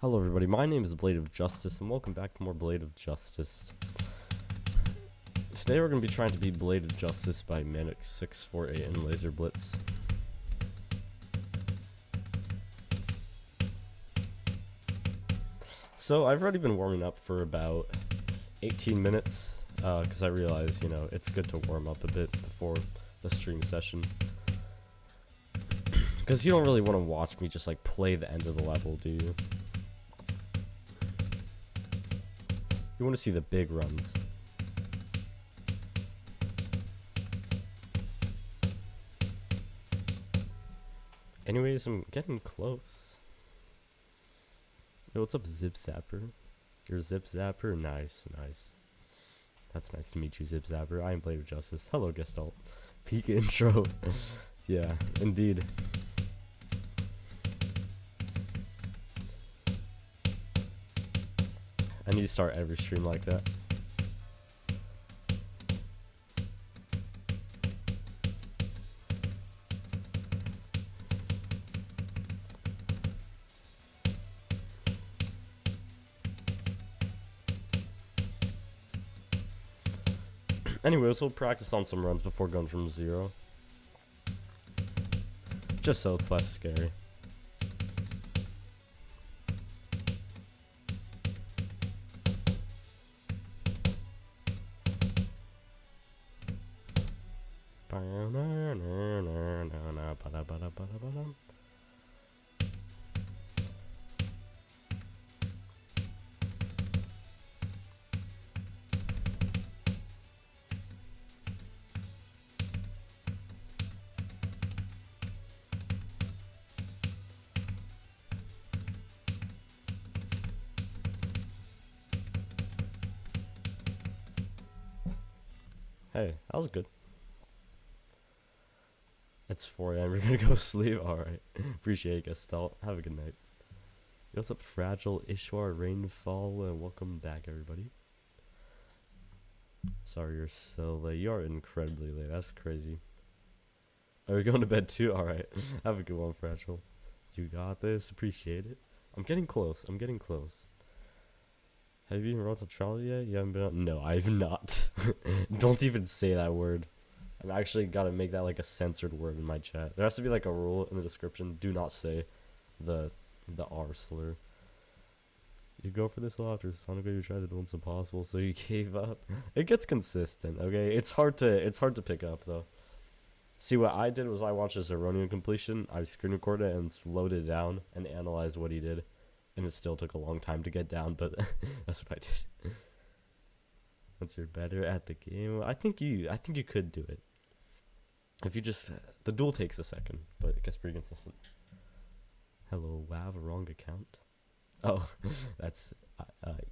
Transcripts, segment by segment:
Hello everybody, my name is Blade of Justice, and welcome back to more Blade of Justice. Today we're going to be trying to beat Blade of Justice by Manic648 and Laser Blitz. So I've already been warming up for about 18 minutes, because I realize, you know, it's good to warm up a bit before the stream session. Because you don't really want to watch me just like play the end of the level, do you? You want to see the big runs. Anyways, I'm getting close. Yo, what's up, Zip Zapper? You're Zip Zapper? Nice, nice. That's nice to meet you, Zip Zapper. I am Blade of Justice. Hello, Gestalt. Peak intro. Yeah, indeed. I need to start every stream like that. Anyways, we'll practice on some runs before going from 0. Just so it's less scary. Hey, that was good. It's 4 a.m. We're gonna go sleep. Alright. Appreciate it, Gestalt. Have a good night. Yo, what's up, Fragile Ishwar Rainfall? Welcome back, everybody. Sorry you're so late. You are incredibly late. That's crazy. Are we going to bed too? Alright. Have a good one, Fragile. You got this. Appreciate it. I'm getting close. I'm getting close. Have you been Road to Trial yet? You haven't been on? No, I've not. Don't even say that word. I've actually got to make that like a censored word in my chat. There has to be like a rule in the description. Do not say the R slur. You go for this a lot after Sonic, you tried to do what's impossible, so you gave up. It gets consistent, okay? It's hard to pick up though. See, what I did was I watched a Zeronian completion. I screen recorded it and slowed it down and analyzed what he did. And it still took a long time to get down, but that's what I did. Once you're better at the game, I think you could do it. If you just, the duel takes a second, but it gets pretty consistent. Hello, wow, wrong account. Oh, that's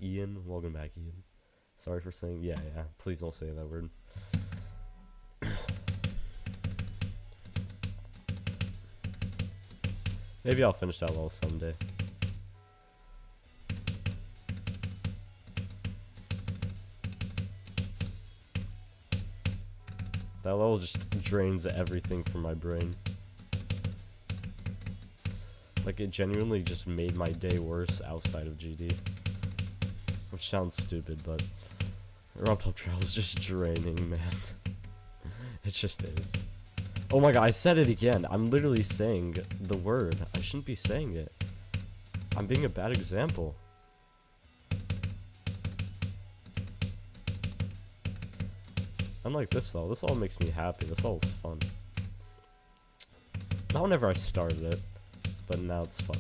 Ian. Welcome back, Ian. Sorry for saying, yeah, please don't say that word. Maybe I'll finish that level someday. That level just drains everything from my brain. Like, it genuinely just made my day worse outside of GD. Which sounds stupid, but RobTop Trial is just draining, man. It just is. Oh my god, I said it again. I'm literally saying the word. I shouldn't be saying it. I'm being a bad example. Unlike this level, this all makes me happy. This all is fun. Not whenever I started it, but now it's fun.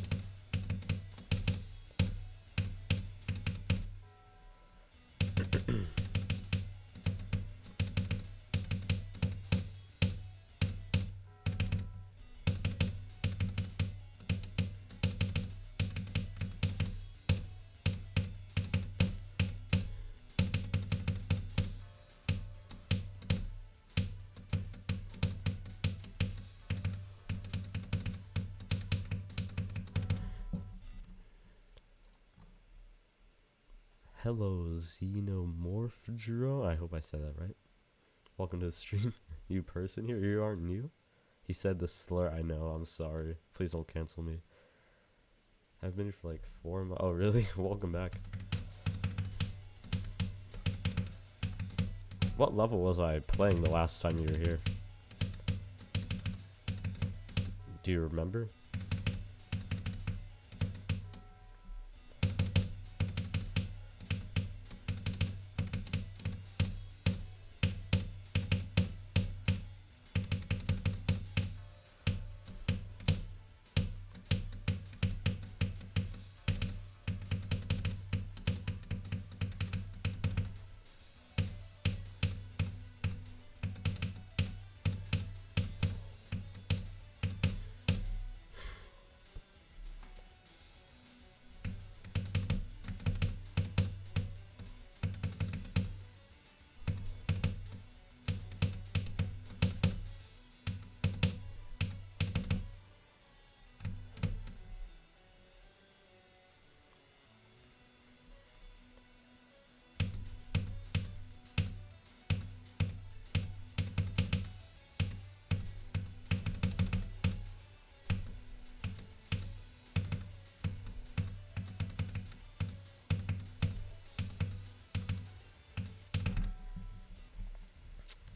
Hello, Xenomorphdro. I hope I said that right. Welcome to the stream. You person here, you aren't new? He said the slur. I know, I'm sorry. Please don't cancel me. I've been here for like 4 months. Oh, really? Welcome back. What level was I playing the last time you were here? Do you remember?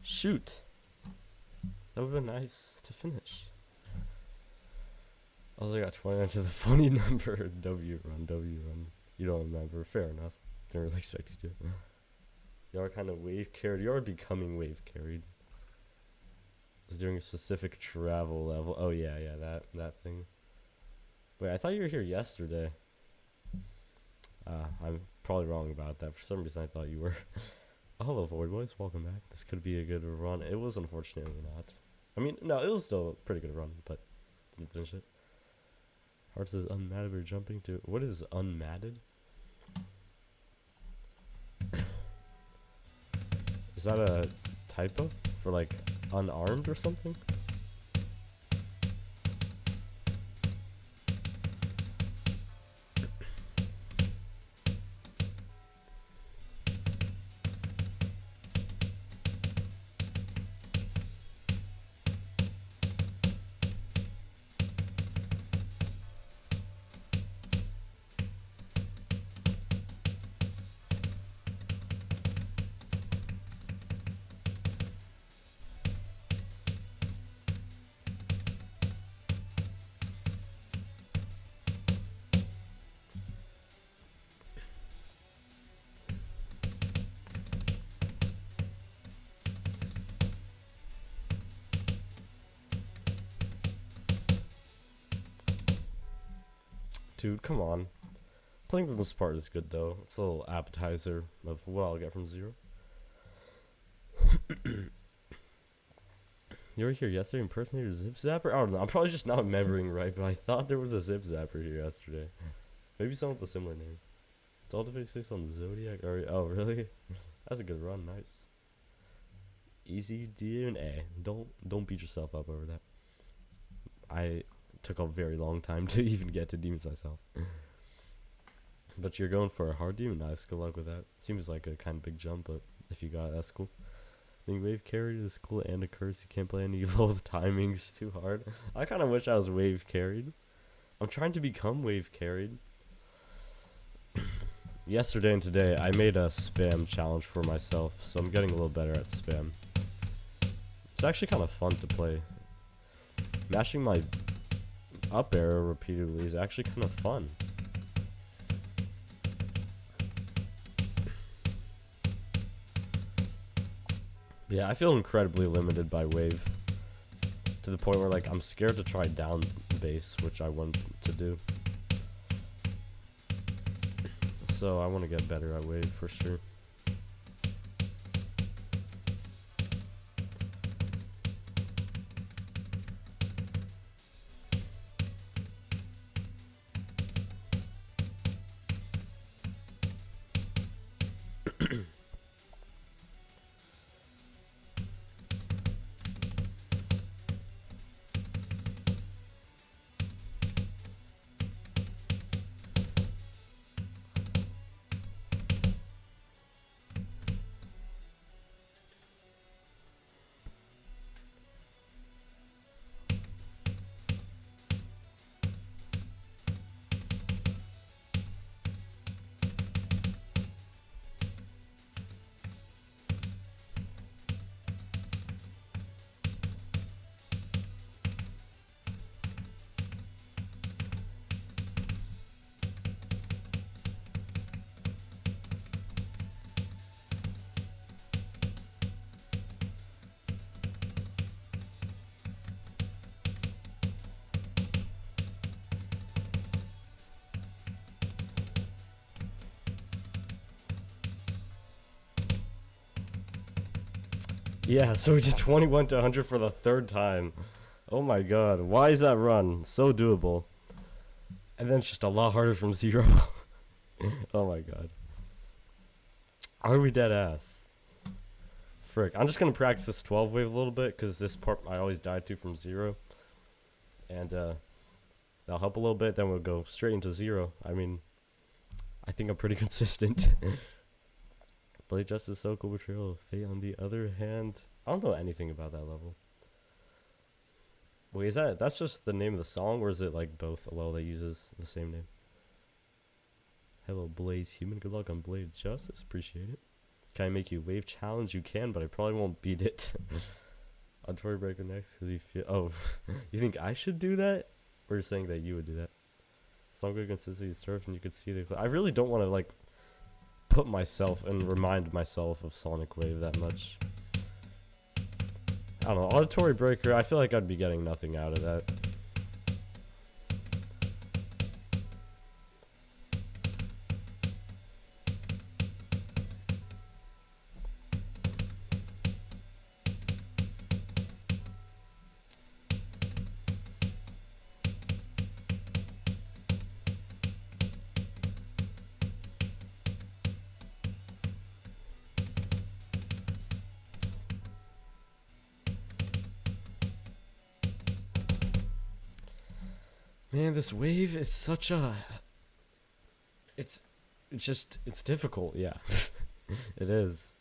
Shoot. That would have been nice to finish. Also got 29 to the funny number. W run. You don't remember. Fair enough. Didn't really expect you to. You are kind of wave carried. You are becoming wave carried. I was doing a specific travel level. Oh yeah, that thing. Wait, I thought you were here yesterday. I'm probably wrong about that. For some reason I thought you were. Oh, hello Void Boys, welcome back. This could be a good run. It was unfortunately not. I mean, no, it was still a pretty good run, but didn't finish it. Heart says unmatted, we're jumping to... What is unmatted? Is that a typo? For like unarmed or something? Dude, come on. Playing for this part is good though. It's a little appetizer of what I'll get from Zero. You were here yesterday in person here, Zip Zapper? I don't know. I'm probably just not remembering right, but I thought there was a Zip Zapper here yesterday. Maybe someone with a similar name. Delta 56 on Zodiac? Or, oh, really? That's a good run. Nice. Easy DNA. Don't beat yourself up over that. I took a very long time to even get to demons myself. But you're going for a hard demon. Nice. Good luck with that. Seems like a kind of big jump, but if you got it, that's cool. Being wave carried is cool and a curse. You can't play any of both timings too hard. I kind of wish I was wave carried. I'm trying to become wave carried. Yesterday and today, I made a spam challenge for myself, so I'm getting a little better at spam. It's actually kind of fun to play. Mashing my up arrow repeatedly is actually kind of fun. Yeah, I feel incredibly limited by wave. To the point where, like, I'm scared to try down base, which I want to do. So I want to get better at wave for sure. Yeah, so we did 21 to 100 for the third time. Oh my god, why is that run so doable? And then it's just a lot harder from 0. Oh my god. Are we dead ass? Frick. I'm just gonna practice this 12 wave a little bit, because this part I always died to from 0. And that'll help a little bit, then we'll go straight into 0. I mean, I think I'm pretty consistent. Blade Justice, Soko, Betrayal of Fate on the other hand. I don't know anything about that level. Wait, that's just the name of the song, or is it like both a level that uses the same name? Hello, Blaze Human. Good luck on Blade Justice. Appreciate it. Can I make you wave challenge? You can, but I probably won't beat it. On Tory Breaker next, because you feel. Oh, you think I should do that? Or you're saying that you would do that? Song good consistency surf, and you could see the. I really don't want to like put myself and remind myself of Sonic Wave that much. I don't know. Auditory Breaker. I feel like I'd be getting nothing out of that. Man, this wave is such a... It's difficult, yeah. It is.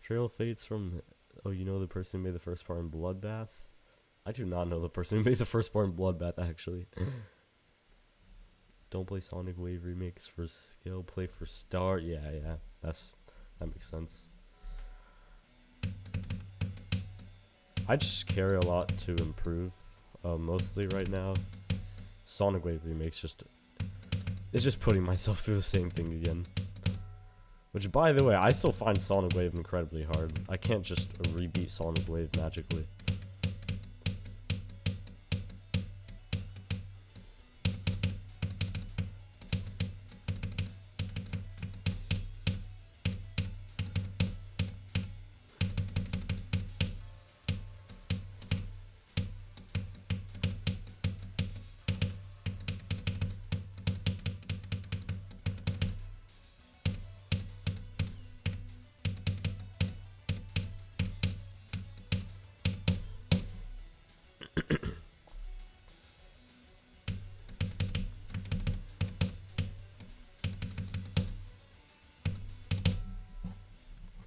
Trail Fates from... Oh, you know the person who made the first part in Bloodbath? I do not know the person who made the first part in Bloodbath, actually. Don't play Sonic Wave remakes for skill, play for star. Yeah, that makes sense. I just carry a lot to improve. Mostly right now. Sonic Wave remakes it's just putting myself through the same thing again. Which, by the way, I still find Sonic Wave incredibly hard. I can't just rebeat Sonic Wave magically.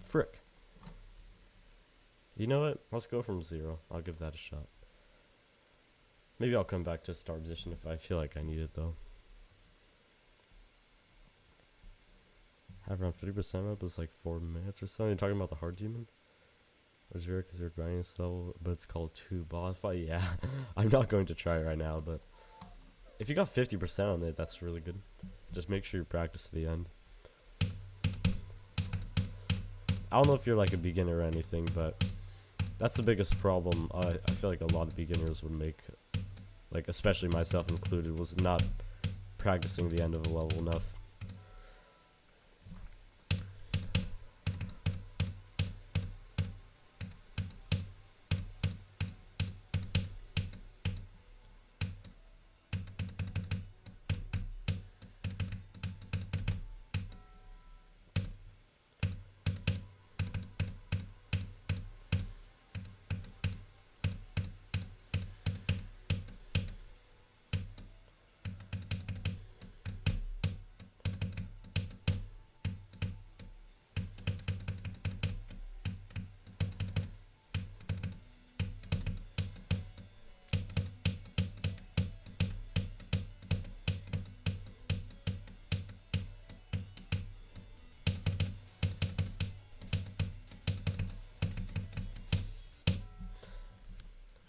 Frick. You know what? Let's go from 0. I'll give that a shot. Maybe I'll come back to star position if I feel like I need it, though. Have around 50% up is like 4 minutes or something. You're talking about the hard demon? Or 0 because you're grinding this level, but it's called 2 boss fight? Yeah. I'm not going to try it right now, but if you got 50% on it, that's really good. Just make sure you practice to the end. I don't know if you're like a beginner or anything, but that's the biggest problem I feel like a lot of beginners would make, like especially myself included, was not practicing the end of a level enough.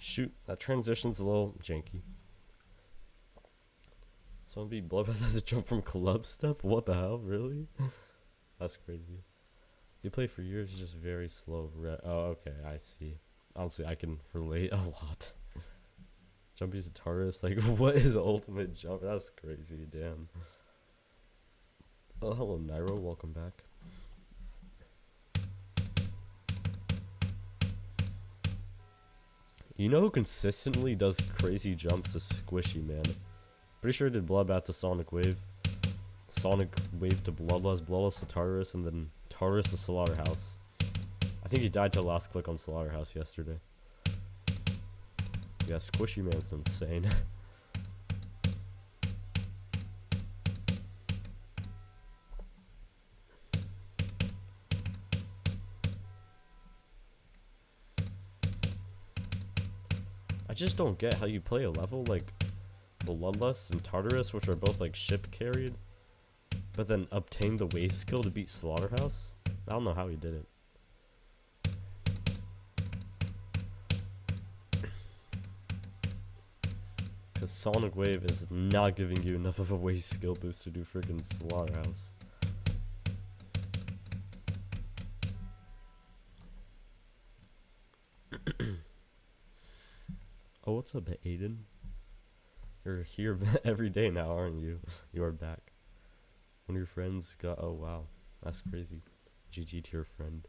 Shoot, that transition's a little janky. Someone beat Bloodbath as a jump from club step? What the hell? Really? That's crazy. You play for years, just very slow. Oh, okay, I see. Honestly, I can relate a lot. Jumpy's a Taurus, like, what is ultimate jump? That's crazy, damn. Oh, hello, Nairo, welcome back. You know who consistently does crazy jumps is Squishy, man. Pretty sure he did Bloodbath to Sonic Wave. Sonic Wave to Bloodlust, Bloodlust to Tartarus, and then Tartarus to Slaughterhouse. I think he died to last click on Slaughterhouse yesterday. Yeah, Squishy Man's insane. I just don't get how you play a level like Bloodlust and Tartarus, which are both like ship carried, but then obtain the wave skill to beat Slaughterhouse. I don't know how he did it. Because Sonic Wave is not giving you enough of a wave skill boost to do freaking Slaughterhouse. Oh, what's up, Aiden? You're here every day now, aren't you? You are back. One of your friends got... Oh, wow. That's crazy. GG to your friend.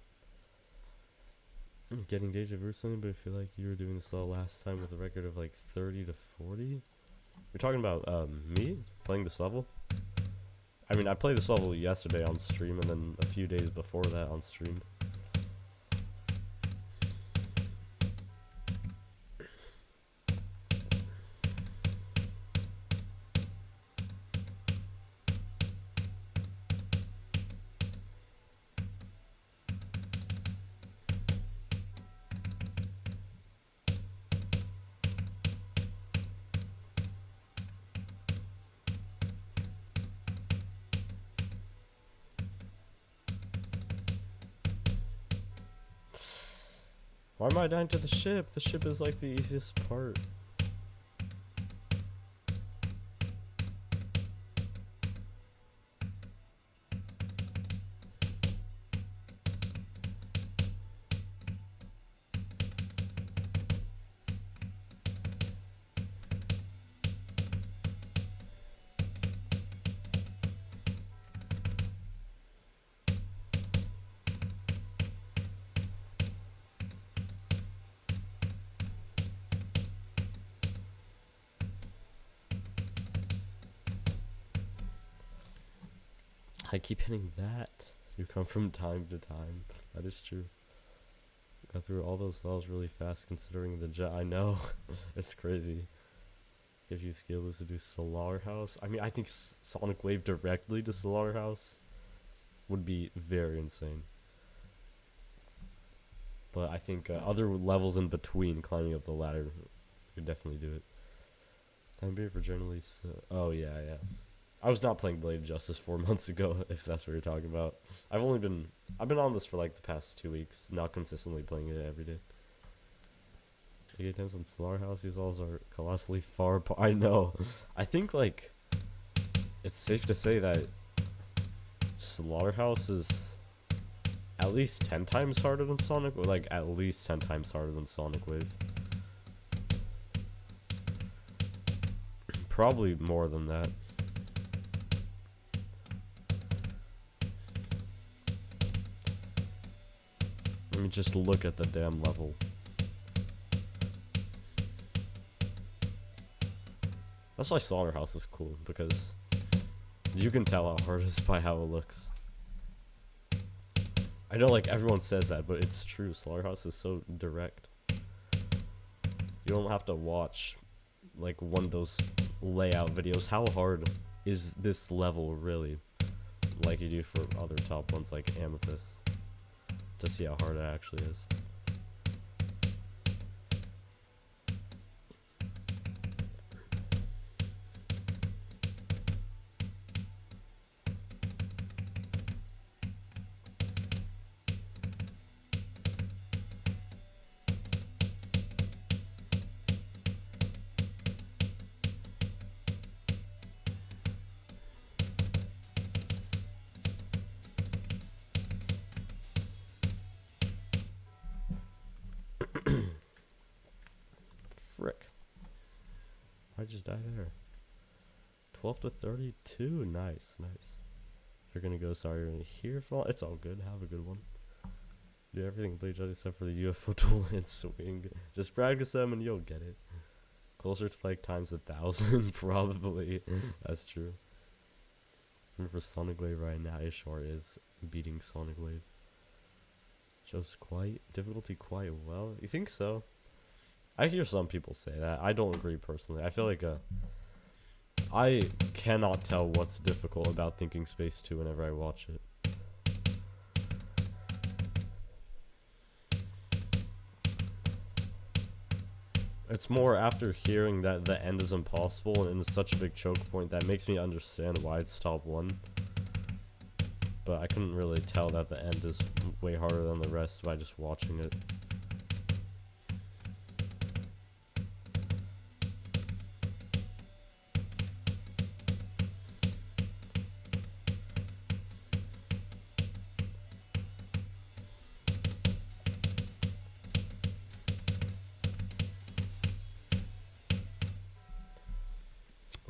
Get engaged at recently, but I feel like you were doing this all last time with a record of like 30 to 40? You're talking about me playing this level? I mean, I played this level yesterday on stream and then a few days before that on stream. Why am I dying to the ship? The ship is like the easiest part. I keep hitting that. You come from time to time. That is true. Got through all those levels really fast considering the jet. I know. It's crazy. Gives you skills to do Slaughterhouse. I mean, I think Sonic Wave directly to Slaughterhouse would be very insane. But I think other levels in between climbing up the ladder could definitely do it. Time period for generally... oh, yeah, yeah. I was not playing Blade of Justice 4 months ago, if that's what you're talking about. I've been on this for like the past 2 weeks, not consistently playing it every day. 8 times on Slaughterhouse, these walls are colossally far apart. I know. I think like it's safe to say that Slaughterhouse is at least 10 times harder than Sonic, or like at least 10 times harder than Sonic Wave. Probably more than that. Let me just look at the damn level. That's why Slaughterhouse is cool, because you can tell how hard it is by how it looks. I know like everyone says that, but it's true. Slaughterhouse is so direct. You don't have to watch like one of those layout videos. How hard is this level really? Like you do for other top ones like Amethyst. To see how hard it actually is. Frick. I just died there. 12 to 32. Nice, nice. You're gonna go, sorry, you're gonna hear fall. It's all good. Have a good one. Do everything Blade Judge except for the UFO tool and swing. Just practice them and you'll get it. Closer to like times 1,000, probably. That's true. And for Sonic Wave right now, Ishwar is beating Sonic Wave. Shows quite difficulty quite well. You think so? I hear some people say that. I don't agree personally. I feel like I cannot tell what's difficult about Thinking Space 2 whenever I watch it. It's more after hearing that the end is impossible and it's such a big choke point that makes me understand why it's top 1. But I couldn't really tell that the end is way harder than the rest by just watching it.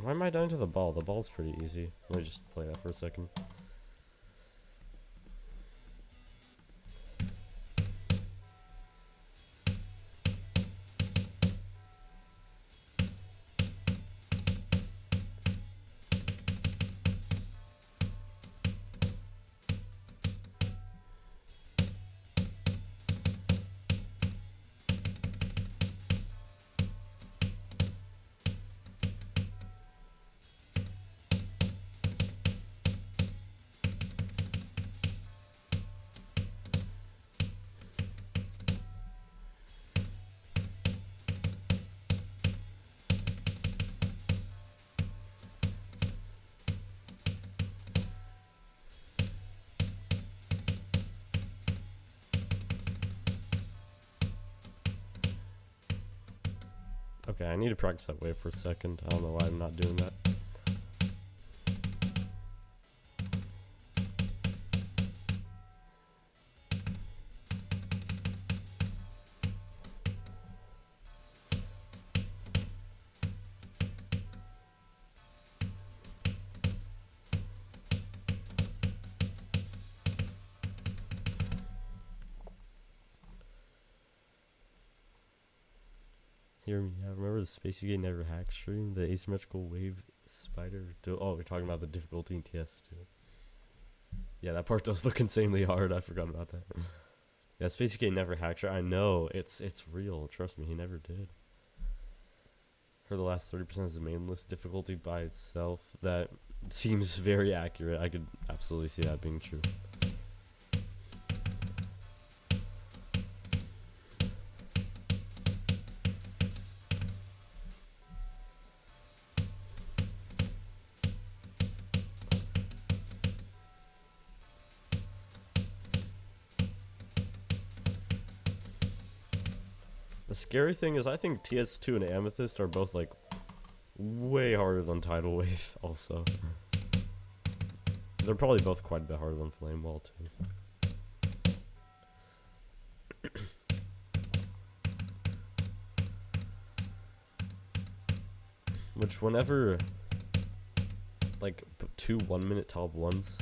Why am I dying to the ball? The ball's pretty easy. Let me just play that for a second. Okay, I need to practice that wave for a second. I don't know why I'm not doing that. Hear me out. Remember the Space UK Never Hack stream? The asymmetrical wave spider? Oh, we're talking about the difficulty in TS2. Yeah, that part does look insanely hard. I forgot about that. Yeah, Space UK Never Hack. I know. It's real. Trust me, he never did. Heard the last 30% is the main list difficulty by itself. That seems very accurate. I could absolutely see that being true. The scary thing is I think TS2 and Amethyst are both like way harder than Tidal Wave also. They're probably both quite a bit harder than Flame Wall too. Which whenever like 2 1-minute top 1s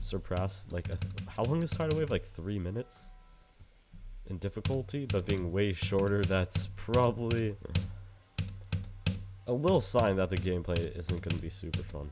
surpass like how long is Tidal Wave? Like 3 minutes? In difficulty, but being way shorter, that's probably a little sign that the gameplay isn't going to be super fun.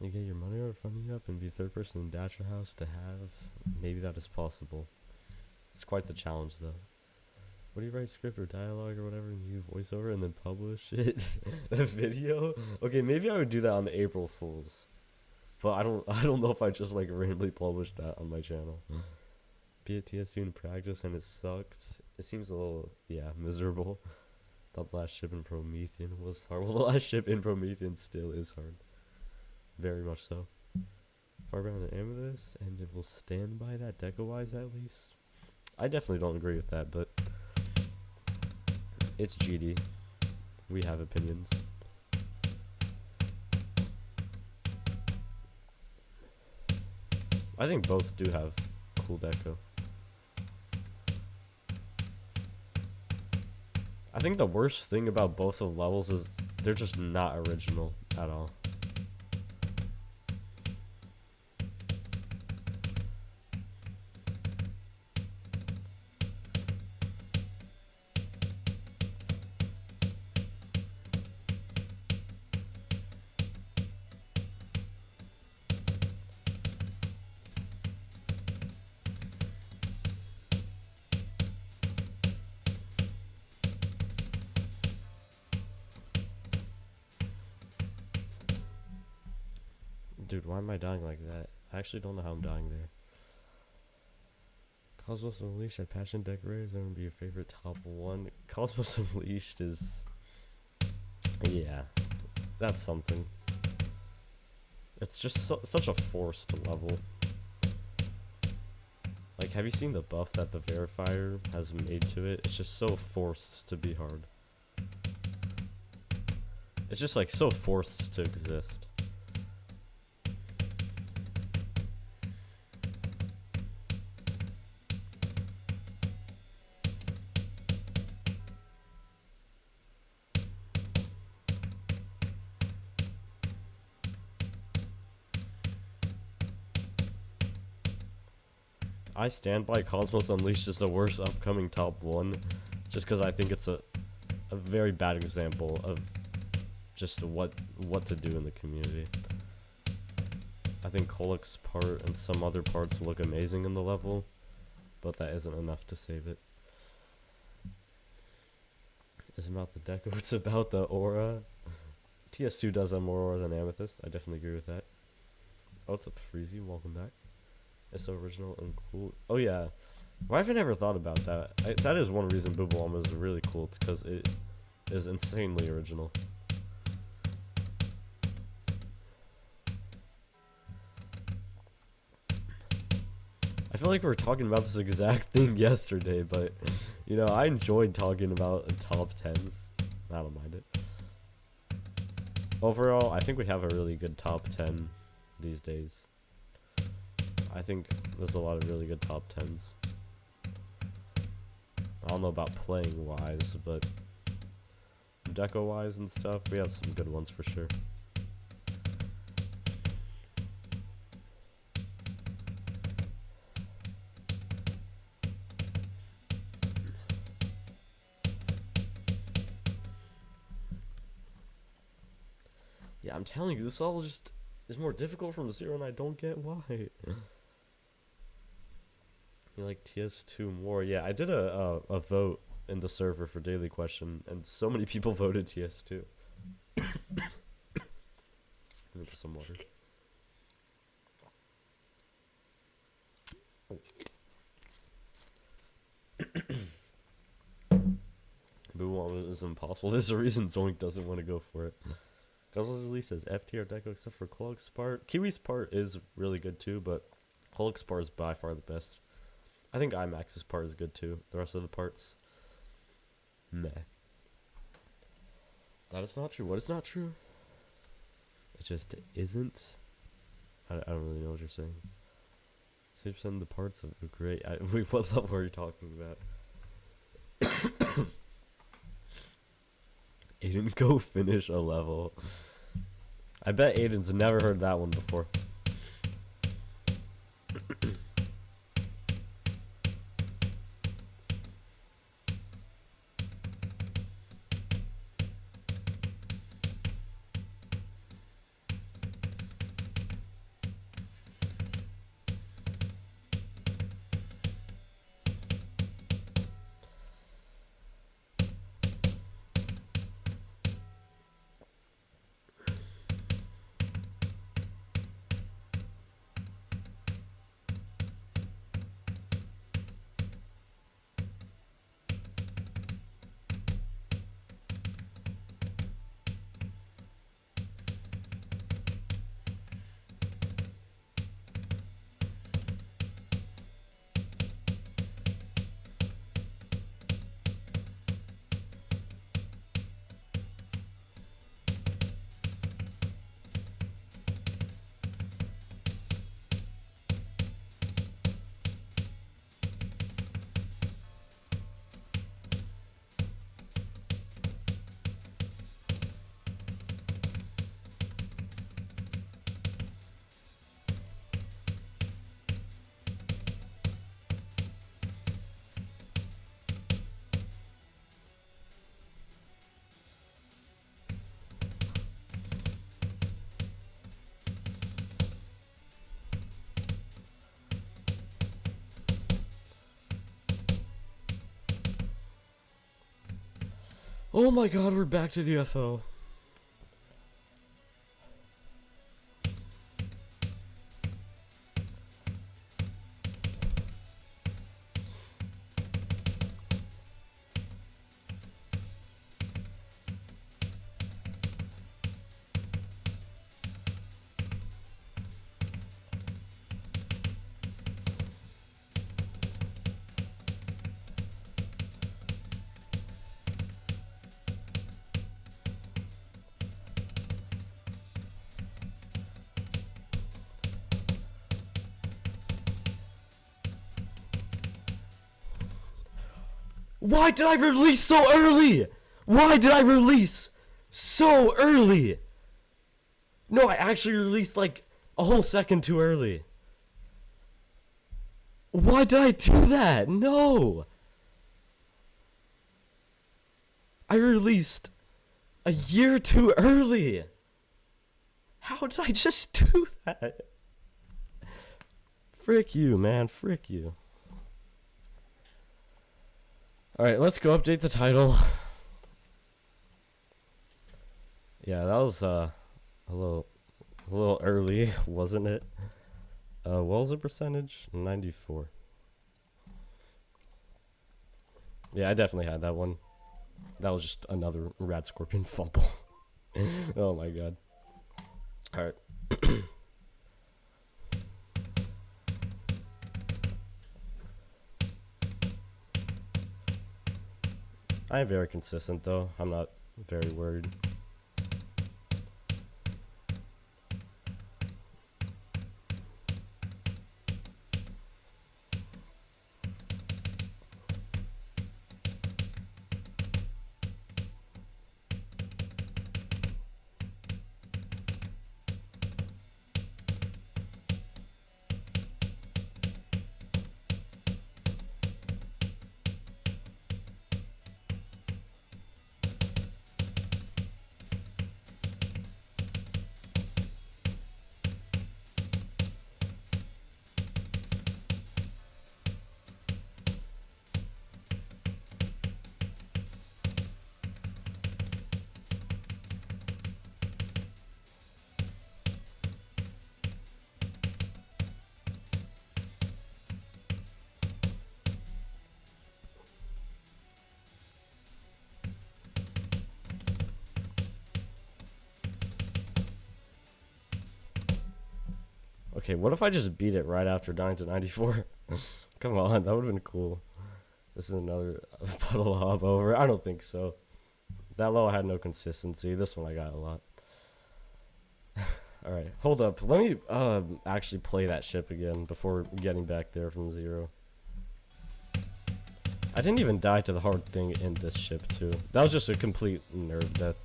You get your money or funding up and be third person in Dasher House to have. Maybe that is possible. It's quite the challenge though. What do you write, script or dialogue or whatever, and you voiceover and then publish it? A video? Okay, maybe I would do that on April Fools. But I don't know if I just like randomly published that on my channel. Be at TS2 in practice and it sucked. It seems a little miserable. Thought the last ship in Promethean was hard. Well, the last ship in Promethean still is hard. Very much so. far better than Amethyst, and it will stand by that deco-wise at least. I definitely don't agree with that, but it's GD. We have opinions. I think both do have cool deco. I think the worst thing about both of the levels is they're just not original at all. Dude, why am I dying like that? I actually don't know how I'm dying there. Cosmos Unleashed at Passion Decorators, that would be your favorite top one. Cosmos Unleashed is... yeah, that's something. It's just such a forced level. Like, have you seen the buff that the Verifier has made to it? It's just so forced to be hard. It's just like so forced to exist. I stand by Cosmos Unleashed as the worst upcoming top one, just because I think it's a very bad example of just what to do in the community. I think Kolik's part and some other parts look amazing in the level, but that isn't enough to save it. It's about the deco, it's about the aura. TS2 does have more aura than Amethyst, I definitely agree with that. Oh, what's up, Freezy? Welcome back. It's so original and cool. Oh yeah, why have I never thought about that? That is one reason Boobalama is really cool. It's because it is insanely original. I feel like we were talking about this exact thing yesterday, but you know, I enjoyed talking about top 10s. I don't mind it. Overall, I think we have a really good top 10 these days. I think there's a lot of really good top 10s. I don't know about playing wise, but deco wise and stuff, we have some good ones for sure. Yeah, I'm telling you, this level just is more difficult from 0 and I don't get why. You like TS2 more? Yeah, I did a vote in the server for Daily Question, and so many people voted TS2. Let me get some water. Boo is impossible. There's a reason Zoink doesn't want to go for it. Guzzles release says F tier deco except for Kolik's part. Kiwi's part is really good too, but Kolik's part is by far the best. I think IMAX's part is good too. The rest of the parts, meh. That is not true. What is not true? It just isn't. I don't really know what you're saying. 60% of the parts are great. Wait, what level are you talking about? Aiden, go finish a level. I bet Aiden's never heard that one before. Oh my god, we're back to the UFO. Why did I release so early? Why did I release so early? No, I actually released like a whole second too early. Why did I do that? No. I released a year too early. How did I just do that? Frick you, man. Frick you. Alright, let's go update the title. Yeah, that was a little early, wasn't it? What was the percentage? 94. Yeah, I definitely had that one. That was just another Rat Scorpion fumble. Oh my god. Alright. I am very consistent though. I'm not very worried. Okay, what if I just beat it right after dying to 94? Come on, that would have been cool. This is another puddle hop over. I don't think so. That low I had no consistency. This one I got a lot. Alright, hold up. Let me actually play that ship again before getting back there from 0. I didn't even die to the hard thing in this ship too. That was just a complete nerd death.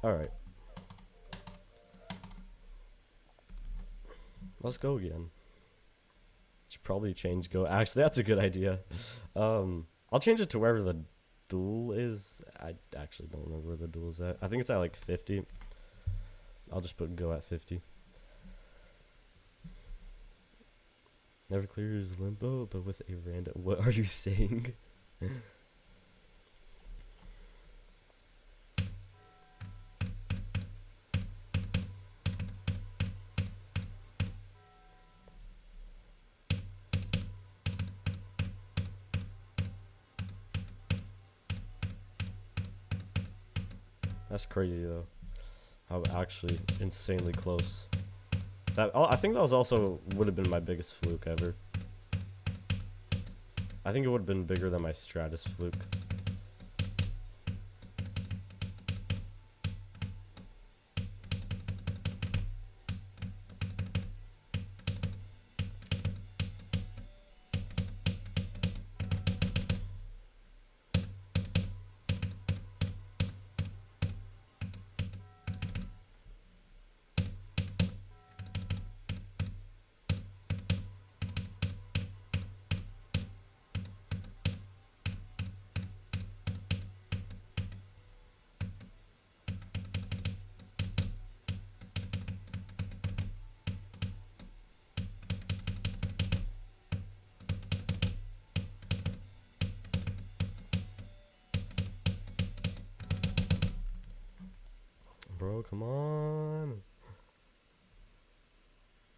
Alright. Let's go again. Should probably change go. Actually, that's a good idea. I'll change it to wherever the duel is. I actually don't remember where the duel is at. I think it's at like 50. I'll just put go at 50. Never clears limbo, but with a random. What are you saying? That's crazy though. How actually insanely close. That I think that was also would have been my biggest fluke ever. I think it would have been bigger than my Stratus fluke. bro. Come on.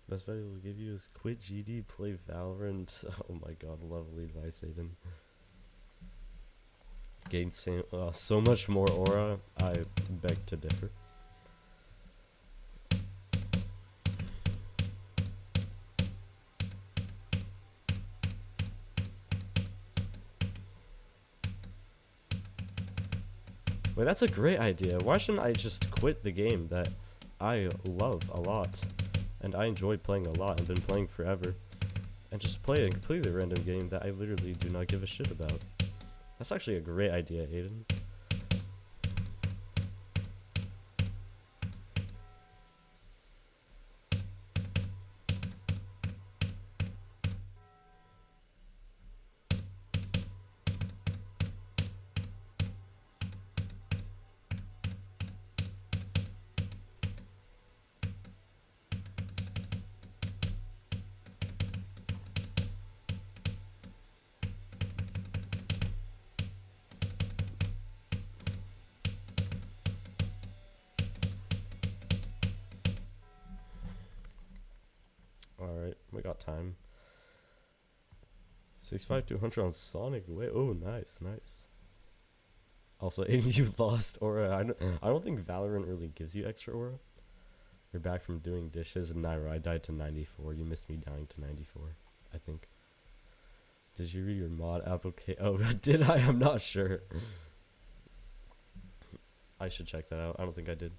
Best value will give you is quit GD, play Valorant. Oh my god, lovely advice, Aiden. Gain so much more aura. I beg to differ. Wait, that's a great idea. Why shouldn't I just quit the game that I love a lot and I enjoy playing a lot and been playing forever, and just play a completely random game that I literally do not give a shit about? That's actually a great idea, Aiden. Alright, we got time. 65-200 on Sonic. Wait, oh, nice, nice. Also, Aiden, you lost aura. I don't think Valorant really gives you extra aura. You're back from doing dishes. Nairo, I died to 94. You missed me dying to 94, I think. Did you read your mod application? Oh, did I? I'm not sure. I should check that out. I don't think I did.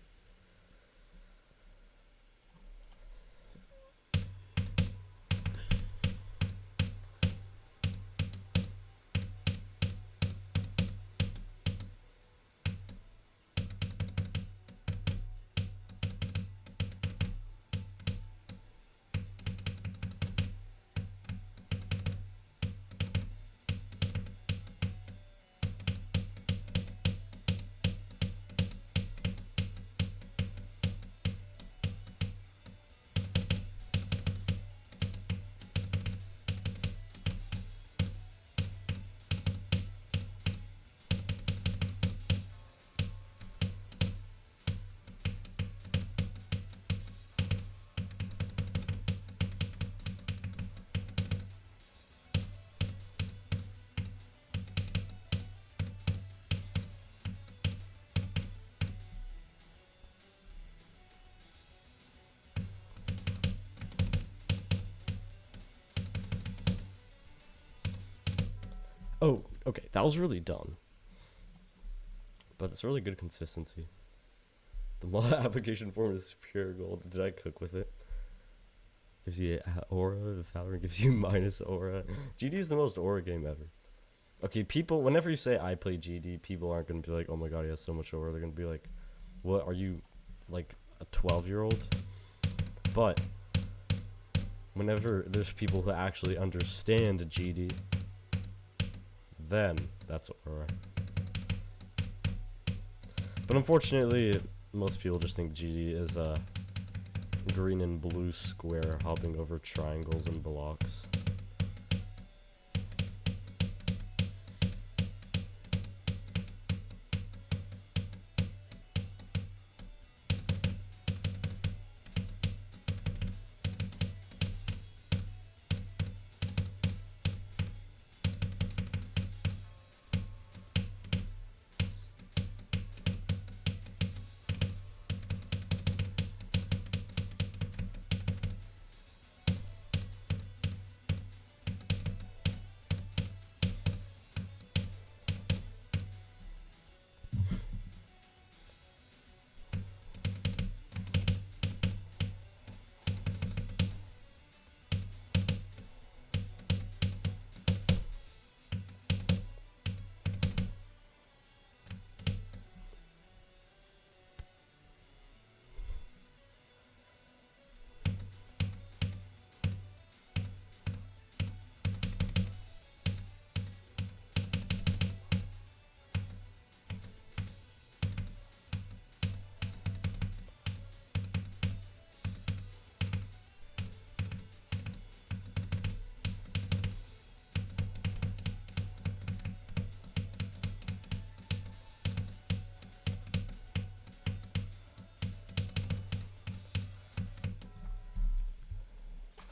Oh, okay, that was really dumb. But it's really good consistency. The mod application form is pure gold. Did I cook with it? Gives you aura. Valorant gives you minus aura. GD is the most aura game ever. Okay, people, whenever you say I play GD, people aren't going to be like, oh my god, he has so much aura. They're going to be like, what, are you like a 12-year-old? But whenever there's people who actually understand GD, then that's aura. But unfortunately, most people just think GD is a green and blue square hopping over triangles and blocks.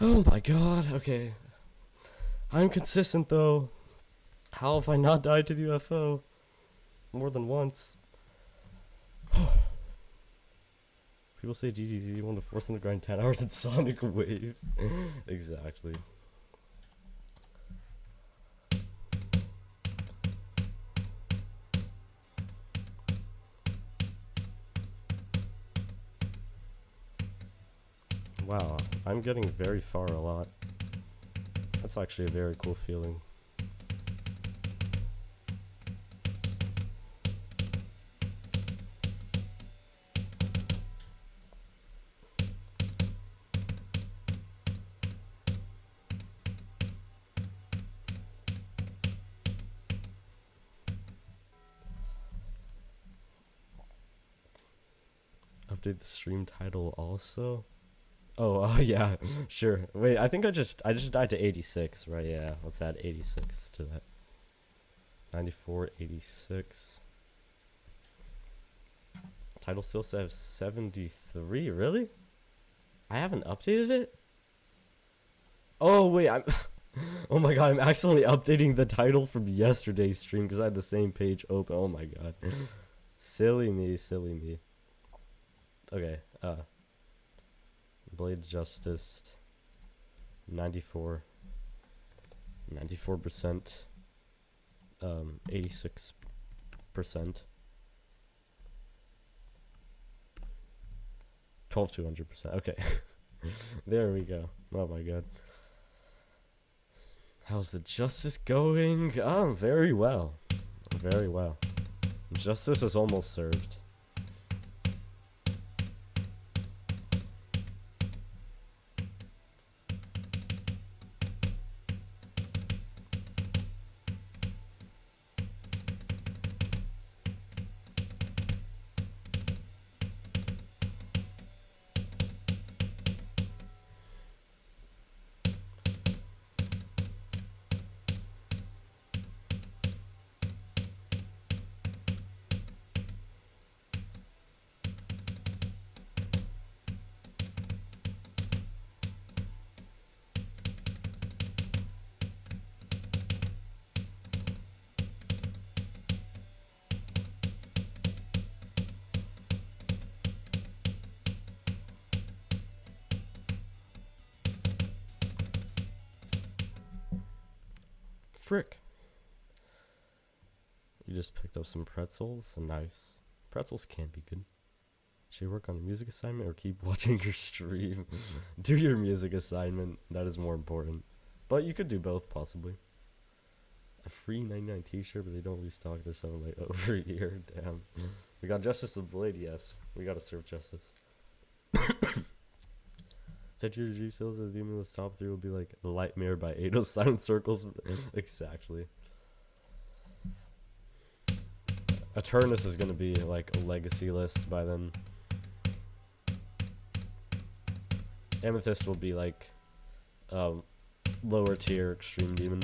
Oh my god, okay. I'm consistent though. How have I not died to the UFO more than once? People say GG's easy one to force them to grind 10 hours in Sonic Wave. Exactly. Wow, I'm getting very far a lot. That's actually a very cool feeling. Update the stream title also. Oh, yeah, sure. Wait, I think I just died to 86, right? Yeah, let's add 86 to that. 94, 86. Title still says 73, really? I haven't updated it? Oh, wait, I'm... Oh my god, I'm accidentally updating the title from yesterday's stream because I had the same page open. Oh my god. Silly me, silly me. Okay, Blade Justice 94%, 86%, 12,200%. Okay. There we go. Oh my god. How's the justice going? Oh, very well. Very well. Justice is almost served. Frick. You just picked up some pretzels. Nice. Pretzels can be good. Should you work on a music assignment or keep watching your stream? Do your music assignment. That is more important. But you could do both, possibly. A free 99 t-shirt, but they don't restock their stuff in like over a year. Damn. We got Justice the Blade, yes. We gotta serve justice. Tetris G sales as even the top 3 will be like Light Mirror by Ado Silent Circles. Exactly. Eternus is gonna be like a legacy list by then. Amethyst will be like lower tier Extreme Demon.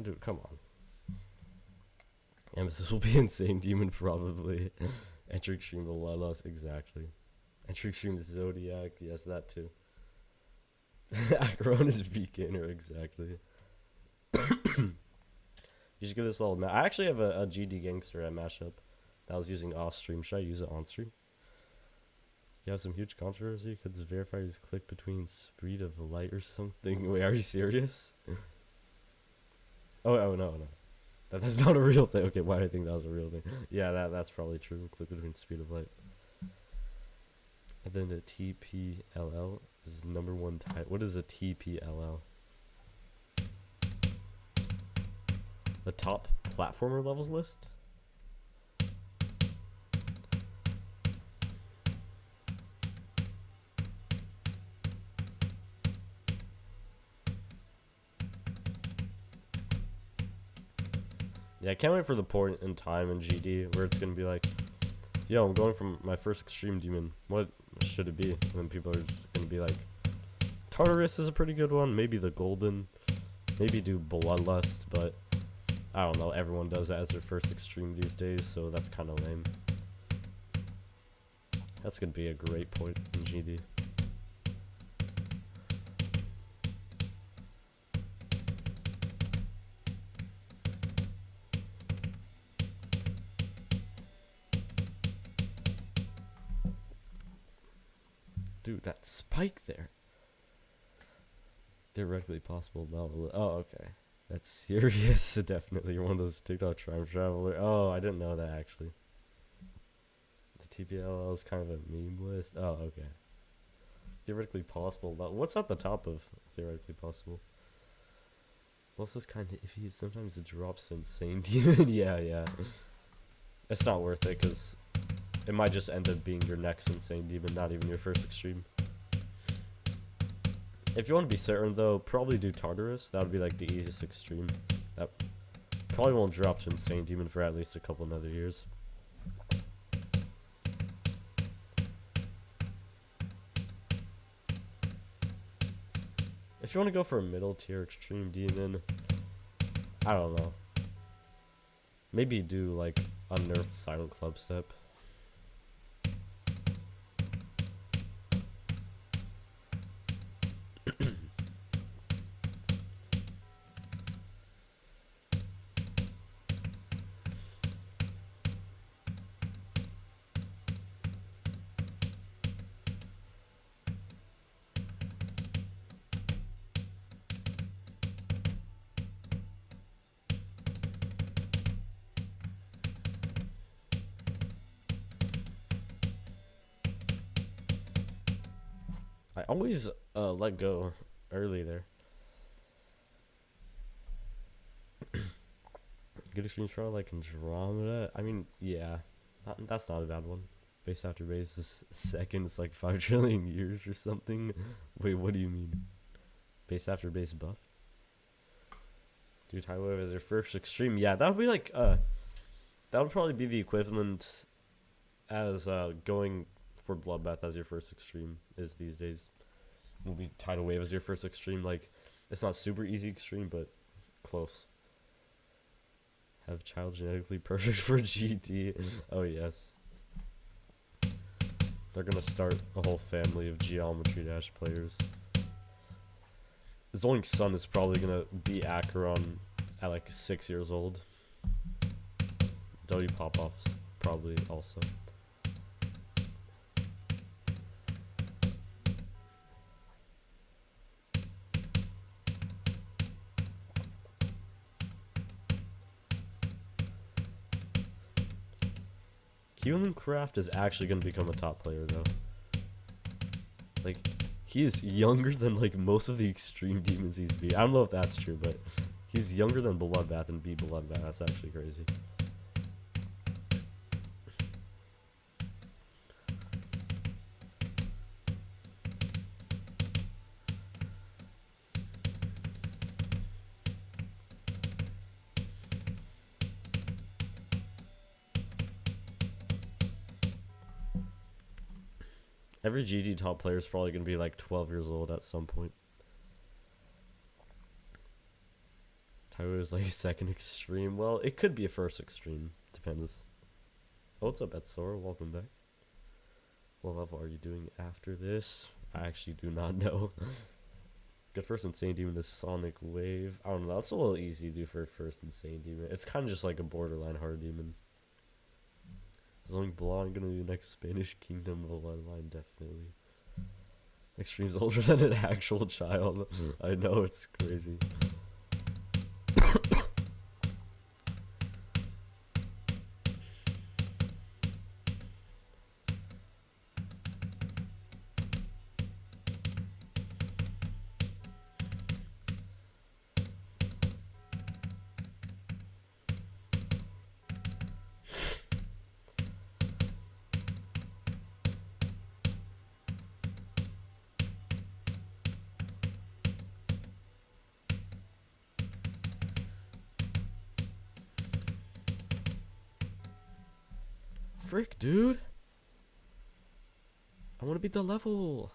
Dude, come on. Amethyst will be insane demon probably. Entry Extreme Bloodlust, exactly. Entry Extreme Zodiac, yes, that too. Acheron is beginner, exactly. You should give this all. I actually have a GD Gangster at Mashup that I was using off stream. Should I use it on stream? You have some huge controversy because verifiers click between speed of light or something. Wait, are you serious? Oh no. That's not a real thing. Okay, why do I think that was a real thing? Yeah, that's probably true. Click between speed of light. And then the TPLL is number one type. What is a TPLL? The top platformer levels list? Yeah, I can't wait for the point in time in GD where it's gonna be like, yo, I'm going from my first extreme demon. What should it be? And then people are gonna be like, Tartarus is a pretty good one. Maybe the golden. Maybe do Bloodlust, but I don't know. Everyone does that as their first extreme these days, so that's kind of lame. That's gonna be a great point in GD. Dude, that spike there. Theoretically possible level. Oh, okay. That's serious. Definitely. You're one of those TikTok time traveler. Oh, I didn't know that actually. The TPLL is kind of a meme list. Oh, okay. Theoretically possible. What's at the top of theoretically possible? Plus, is kind of iffy. Sometimes it drops insane demon. yeah. It's not worth it because it might just end up being your next insane demon, not even your first extreme. If you want to be certain though, probably do Tartarus. That would be like the easiest extreme. That probably won't drop to insane demon for at least a couple another years. If you want to go for a middle tier extreme demon, I don't know. Maybe do like Unearthed Silent Club Step. I always let go early there. Good extreme trial like Andromeda. I mean, yeah, that's not a bad one. Base after base is second. It's like 5 trillion years or something. Wait, what do you mean? Base after base buff? Dude, Tidal Wave as your first extreme. Yeah, that would be like that would probably be the equivalent as going for Bloodbath as your first extreme is these days. Will be Tidal Wave as your first extreme. Like, it's not super easy extreme, but close. Have child genetically perfect for GT. Oh yes. They're gonna start a whole family of Geometry Dash players. His only son is probably gonna be Acheron at like 6 years old. W Pop-Offs probably also. Keelan Craft is actually going to become a top player though. Like, he is younger than like most of the extreme demons he's beat. I don't know if that's true, but he's younger than Bloodbath and beat Bloodbath. That's actually crazy. Every GD top player is probably going to be like 12 years old at some point. Tyler is like second extreme. Well, it could be a first extreme. Depends. Oh, what's up, Etsora? Welcome back. What level are you doing after this? I actually do not know. Good first Insane Demon is Sonic Wave. I don't know. That's a little easy to do for a first Insane Demon. It's kind of just like a borderline hard demon. Zoink Blonde gonna be the next Spanish Kingdom bloodline, definitely. Extreme's older than an actual child. I know, it's crazy. Frick, dude. I want to beat the level.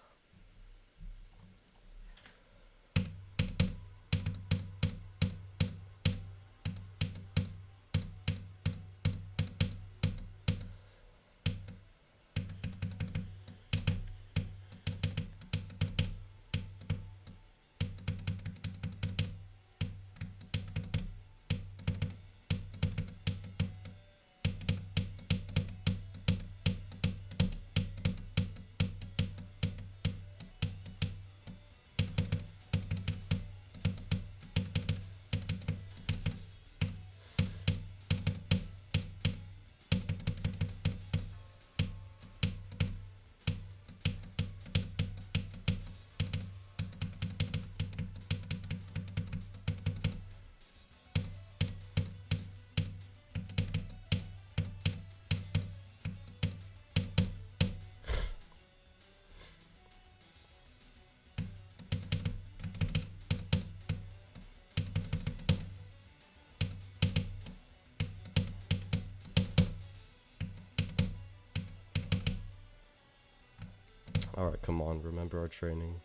Alright, come on, remember our training.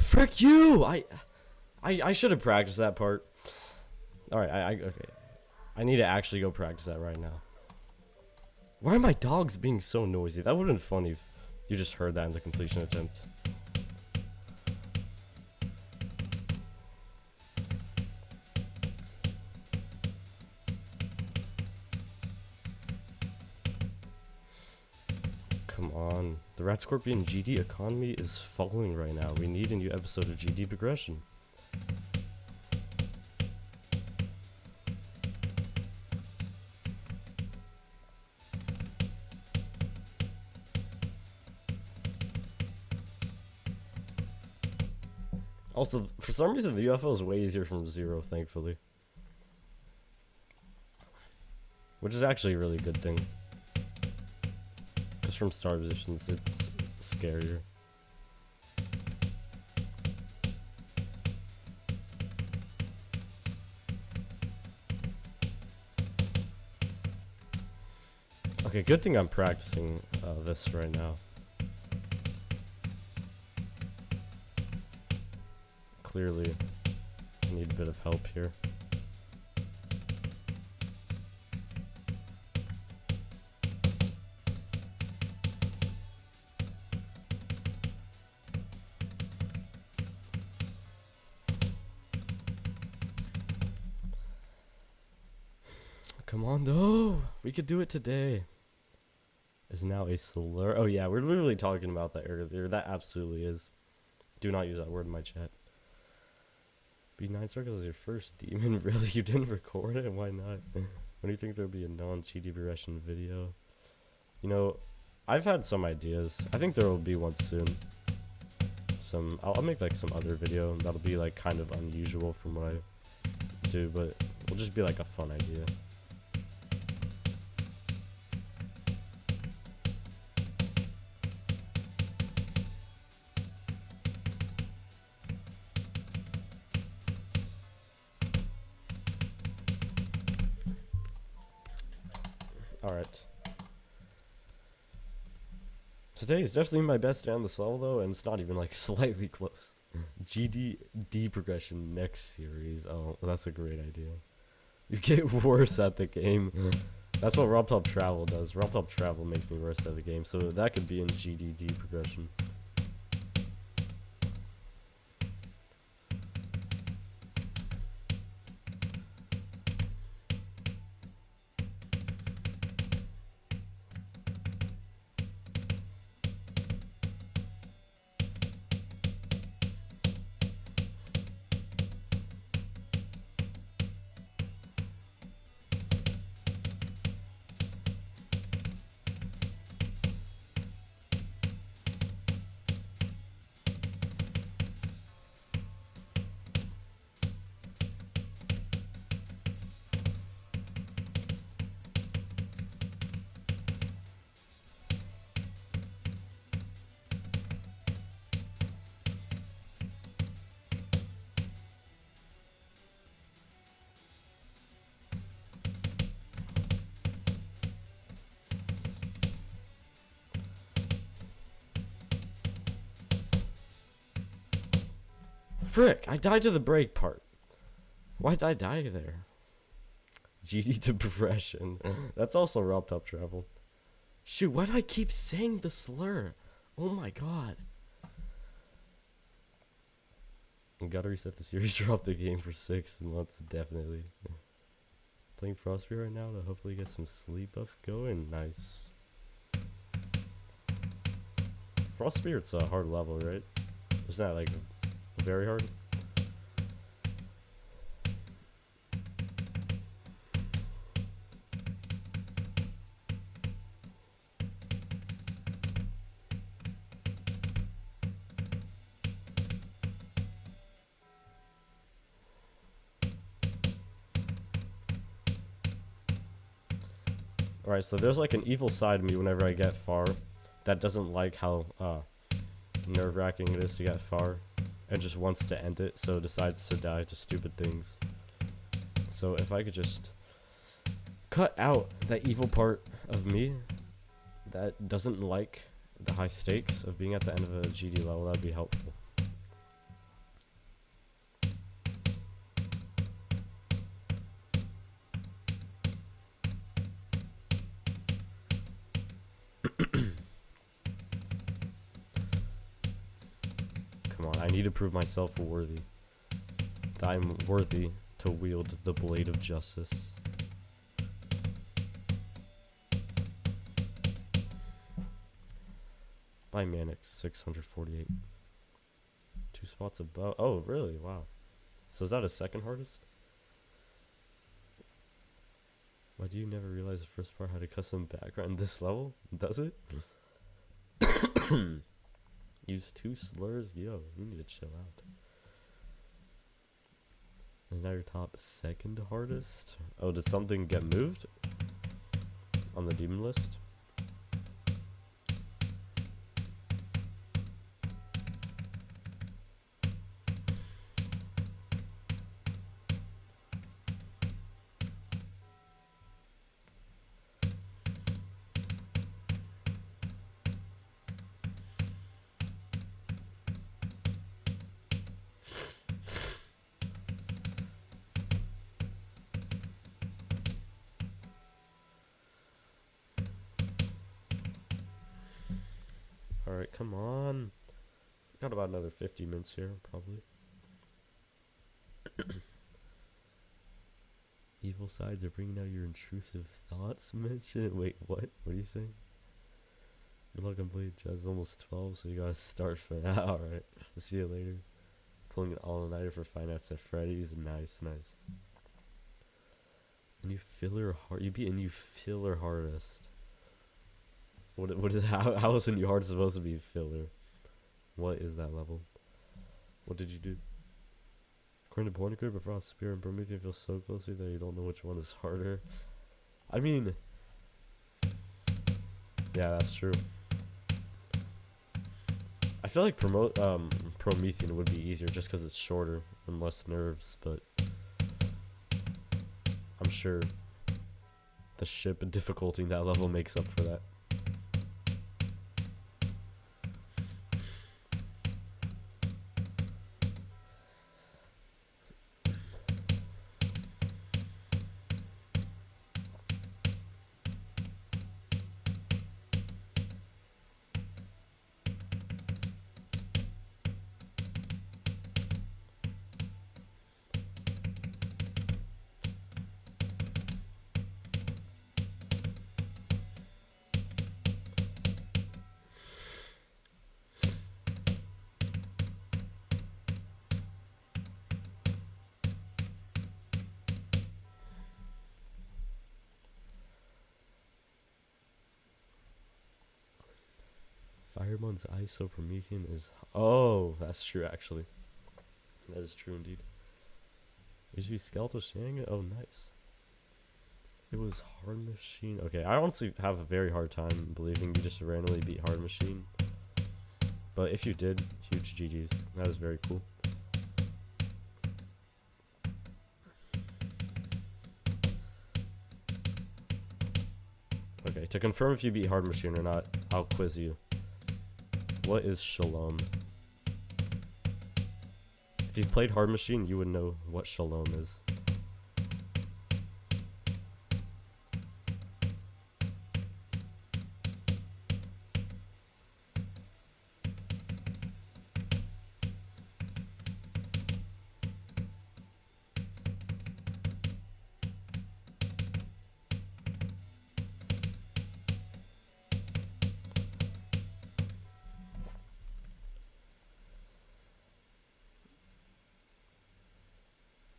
Frick you! I should have practiced that part. Alright, okay. I need to actually go practice that right now. Why are my dogs being so noisy? That would have been funny if you just heard that in the completion attempt. Come on. The Rat Scorpion GD economy is falling right now. We need a new episode of GD Progression. Also, for some reason, the UFO is way easier from zero, thankfully. Which is actually a really good thing. Because from star positions, it's scarier. Okay, good thing I'm practicing this right now. Clearly, I need a bit of help here. Come on, though. We could do it today. Is now a slur. Oh, yeah, we're literally talking about that earlier. That absolutely is. Do not use that word in my chat. B9 Circles is your first demon? Really? You didn't record it? Why not? When do you think there'll be a non-GD progression video? You know, I've had some ideas. I think there will be one soon. I'll make like some other video that'll be like kind of unusual from what I do, but it'll just be like a fun idea. Alright. Today is definitely my best day on this level though, and it's not even like slightly close. GD progression next series. Oh, that's a great idea. You get worse at the game. That's what RobTop Travel does. RobTop Travel makes me worse at the game, so that could be in GDD progression. Frick, I died to the break part. Why did I die there? GD depression. That's also RobTop Travel. Shoot, why do I keep saying the slur? Oh my god. I gotta reset the series, drop the game for 6 months, definitely. Playing Frostbeard right now to hopefully get some sleep buff going. Nice. Frostbeard's a hard level, right? Isn't that like very hard? Alright, so there's like an evil side of me whenever I get far that doesn't like how nerve-wracking it is to get far and just wants to end it, so decides to die to stupid things. So if I could just cut out that evil part of me that doesn't like the high stakes of being at the end of a GD level, that'd be helpful. Come on, I need to prove myself worthy. That I'm worthy to wield the blade of justice. By Manix, 648. 2 spots above. Oh, really? Wow. So is that a second hardest? Why do you never realize the first part had a custom background in this level? Does it? Use 2 slurs? Yo, you need to chill out. Is now your top second hardest? Oh, did something get moved on the demon list? Alright, come on. Got about another 50 minutes here, probably. Evil sides are bringing out your intrusive thoughts, mention. Wait, what? What are you saying? Good luck on playing chess. It's almost 12, so you gotta start for that. Alright, see you later. Pulling an all-nighter for Five Nights at Freddy's. Nice, nice. And you filler hard. You beat a new filler hardest. What is how is a new hardest supposed to be filler? What is that level? What did you do? According to Pornicure, but Frost Spear and Prometheus feel so closely that you don't know which one is harder. I mean, yeah, that's true. I feel like Promethean would be easier just because it's shorter and less nerves, but I'm sure the ship difficulty in that level makes up for that. Firemon's Isopromethean is... Oh, that's true, actually. That is true, indeed. Usually Skeletal Shenanigans? Oh, nice. It was Hard Machine. Okay, I honestly have a very hard time believing you just randomly beat Hard Machine. But if you did, huge GG's. That is very cool. Okay, to confirm if you beat Hard Machine or not, I'll quiz you. What is Shalom? If you've played Hard Machine, you would know what Shalom is.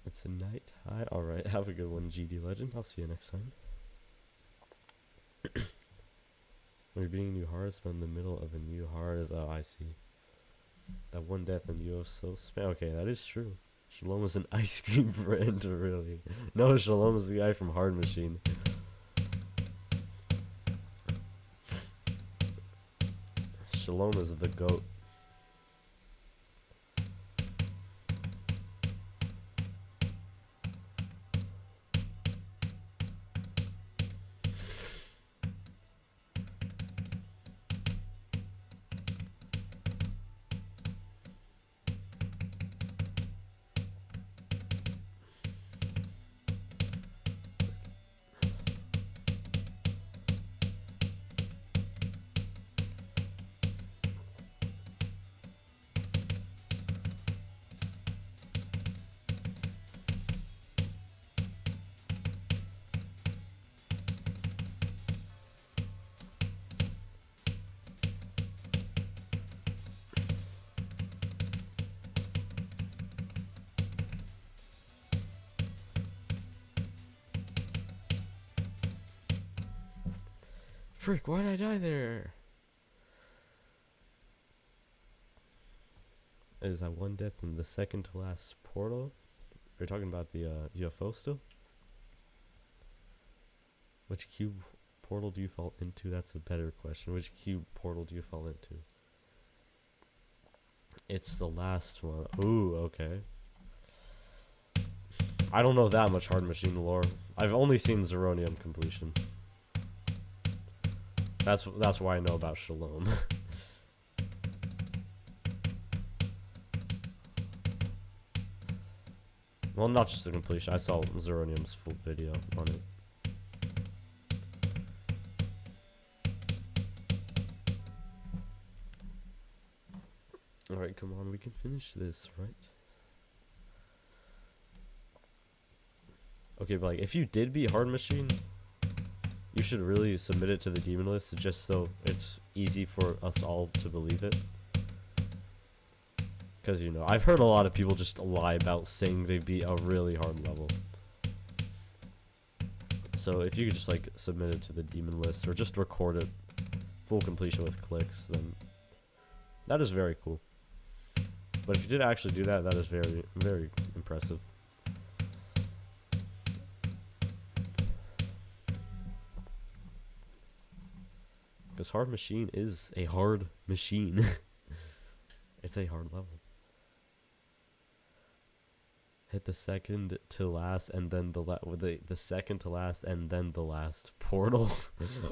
It's a night high. Alright, have a good one, GD Legend. I'll see you next time. When you're beating new hearts, but in the middle of a new heart is... Oh, I see. That one death in UFO spam. Okay, that is true. Shalom is an ice cream friend, really. No, Shalom is the guy from Hard Machine. Shalom is the goat. Frick, why did I die there? Is that one death in the second to last portal? Are you talking about the UFO still? Which cube portal do you fall into? That's a better question. Which cube portal do you fall into? It's the last one. Ooh, okay. I don't know that much Hard Machine lore. I've only seen Zeronium completion. That's why I know about Shalom. Well, not just the completion. I saw Zeronium's full video on it. Alright, come on. We can finish this, right? Okay, but like, if you did beat Hard Machine, you should really submit it to the demon list just so it's easy for us all to believe it. Because, you know, I've heard a lot of people just lie about saying they beat a really hard level. So if you could just, like, submit it to the demon list or just record it full completion with clicks, then that is very cool. But if you did actually do that, that is very, very impressive. Because Hard Machine is a hard machine. It's a hard level. hit the second to last and then the second to last and then the last portal.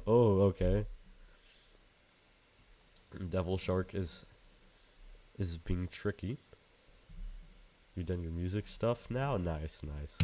Oh, okay. Devil Shark is being tricky. You done your music stuff now? Nice, nice.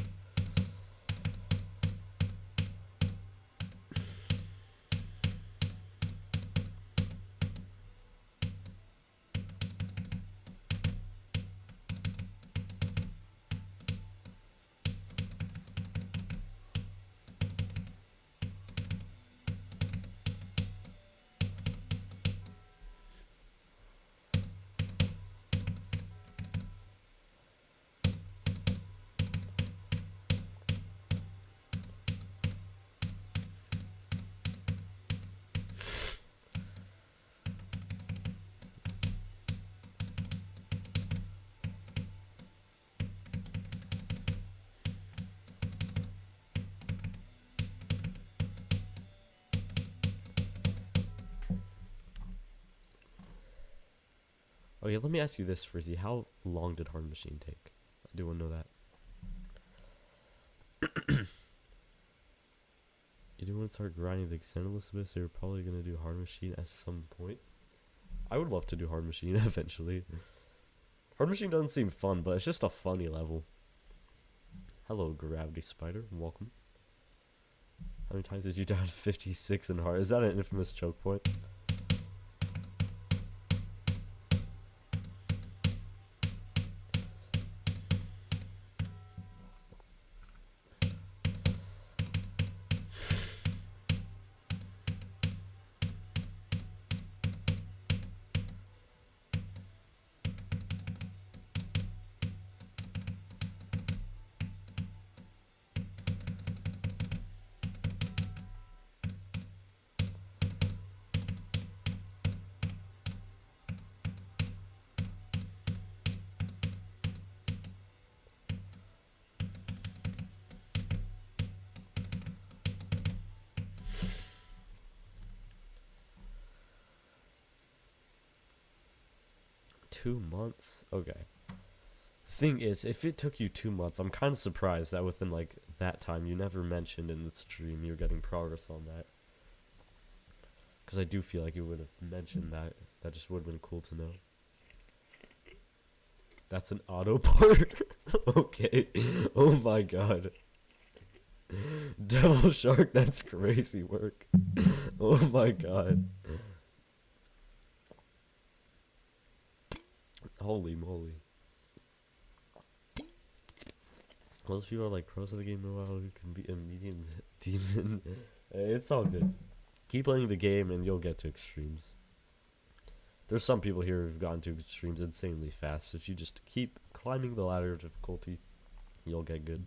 Oh yeah, let me ask you this, Frizzy. How long did Hard Machine take? I do want to know that. You do want to start grinding the extended list a bit, so you're probably going to do Hard Machine at some point. I would love to do Hard Machine eventually. Hard Machine doesn't seem fun, but it's just a funny level. Hello, Gravity Spider. Welcome. How many times did you die? 56 in hard? Is that an infamous choke point? $2 months? Okay. Thing is, if it took you 2 months, I'm kind of surprised that within like that time you never mentioned in the stream you're getting progress on that. Because I do feel like you would have mentioned that. That just would have been cool to know. That's an auto part? Okay. Oh my god. Devil Shark, that's crazy work. Oh my god. Holy moly. Most people are like pros of the game, know how you can be a medium demon. It's all good. Keep playing the game and you'll get to extremes. There's some people here who've gotten to extremes insanely fast. If you just keep climbing the ladder of difficulty, you'll get good.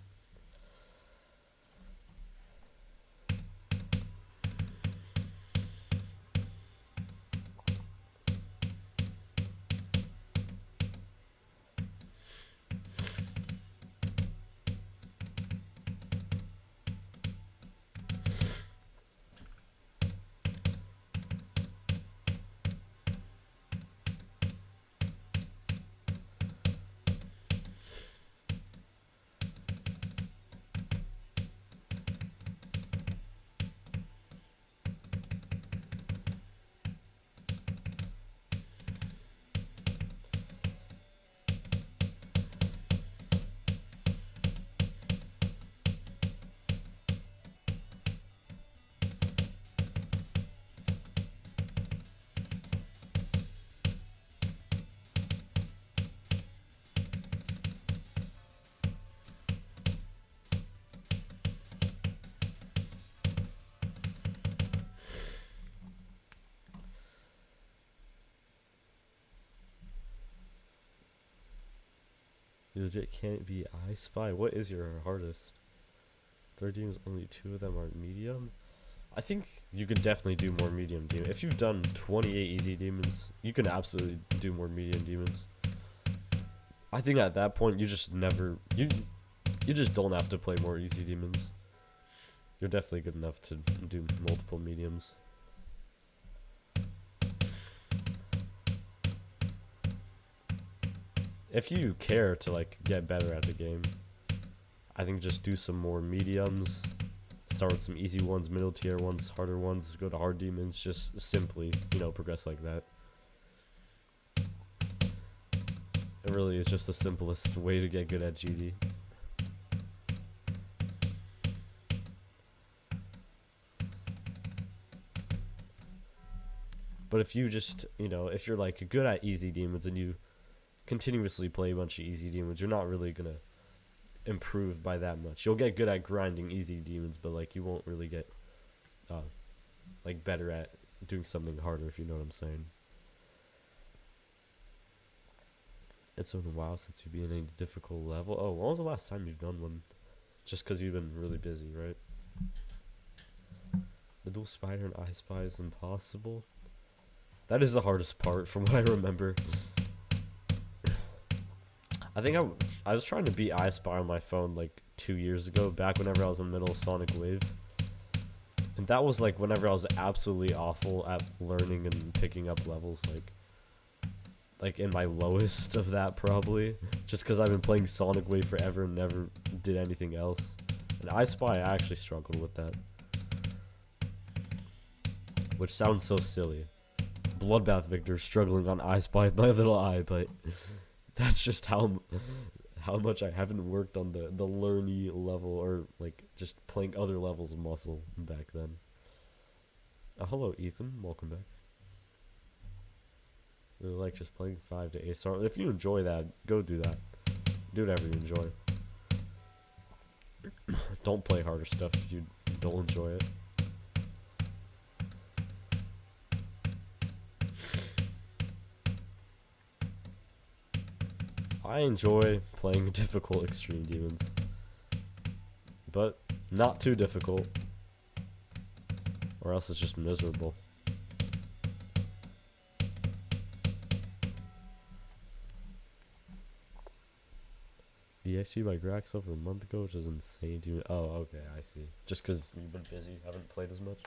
You legit can't be I Spy. What is your hardest? 3 demons, only 2 of them are medium. I think you could definitely do more medium demons. If you've done 28 easy demons, you can absolutely do more medium demons. I think at that point you just never you just don't have to play more easy demons. You're definitely good enough to do multiple mediums. if you care to like get better at the game, I think just do some more mediums. Start with some easy ones, middle tier ones, harder ones, go to hard demons, just simply, you know, progress like that. It really is just the simplest way to get good at GD. But if you just, you know, if you're like good at easy demons and you continuously play a bunch of easy demons, you're not really gonna improve by that much. You'll get good at grinding easy demons, but like you won't really get like better at doing something harder, if you know what I'm saying. It's been a while since you've been in a difficult level. Oh, when was the last time you've done one? Just because you've been really busy, right? The dual spider and I spy is impossible. That is the hardest part from what I remember. I think I was trying to beat I Spy on my phone like 2 years ago, back whenever I was in the middle of Sonic Wave. And that was like whenever I was absolutely awful at learning and picking up levels, like in my lowest of that probably. Just because I've been playing Sonic Wave forever and never did anything else. And I Spy, I actually struggled with that. Which sounds so silly. Bloodbath Victor struggling on I Spy with my little eye, but that's just how much I haven't worked on the learny level, or like just playing other levels of Muscle back then. Hello Ethan, welcome back. Really like just playing 5 to 8 star. If you enjoy that, go do that. Do whatever you enjoy. Don't play harder stuff if you don't enjoy it. I enjoy playing difficult extreme demons, but not too difficult, or else it's just miserable. BXG by Grax over a month ago, which is insane, dude. Oh, okay, I see. Just because you've been busy, haven't played as much.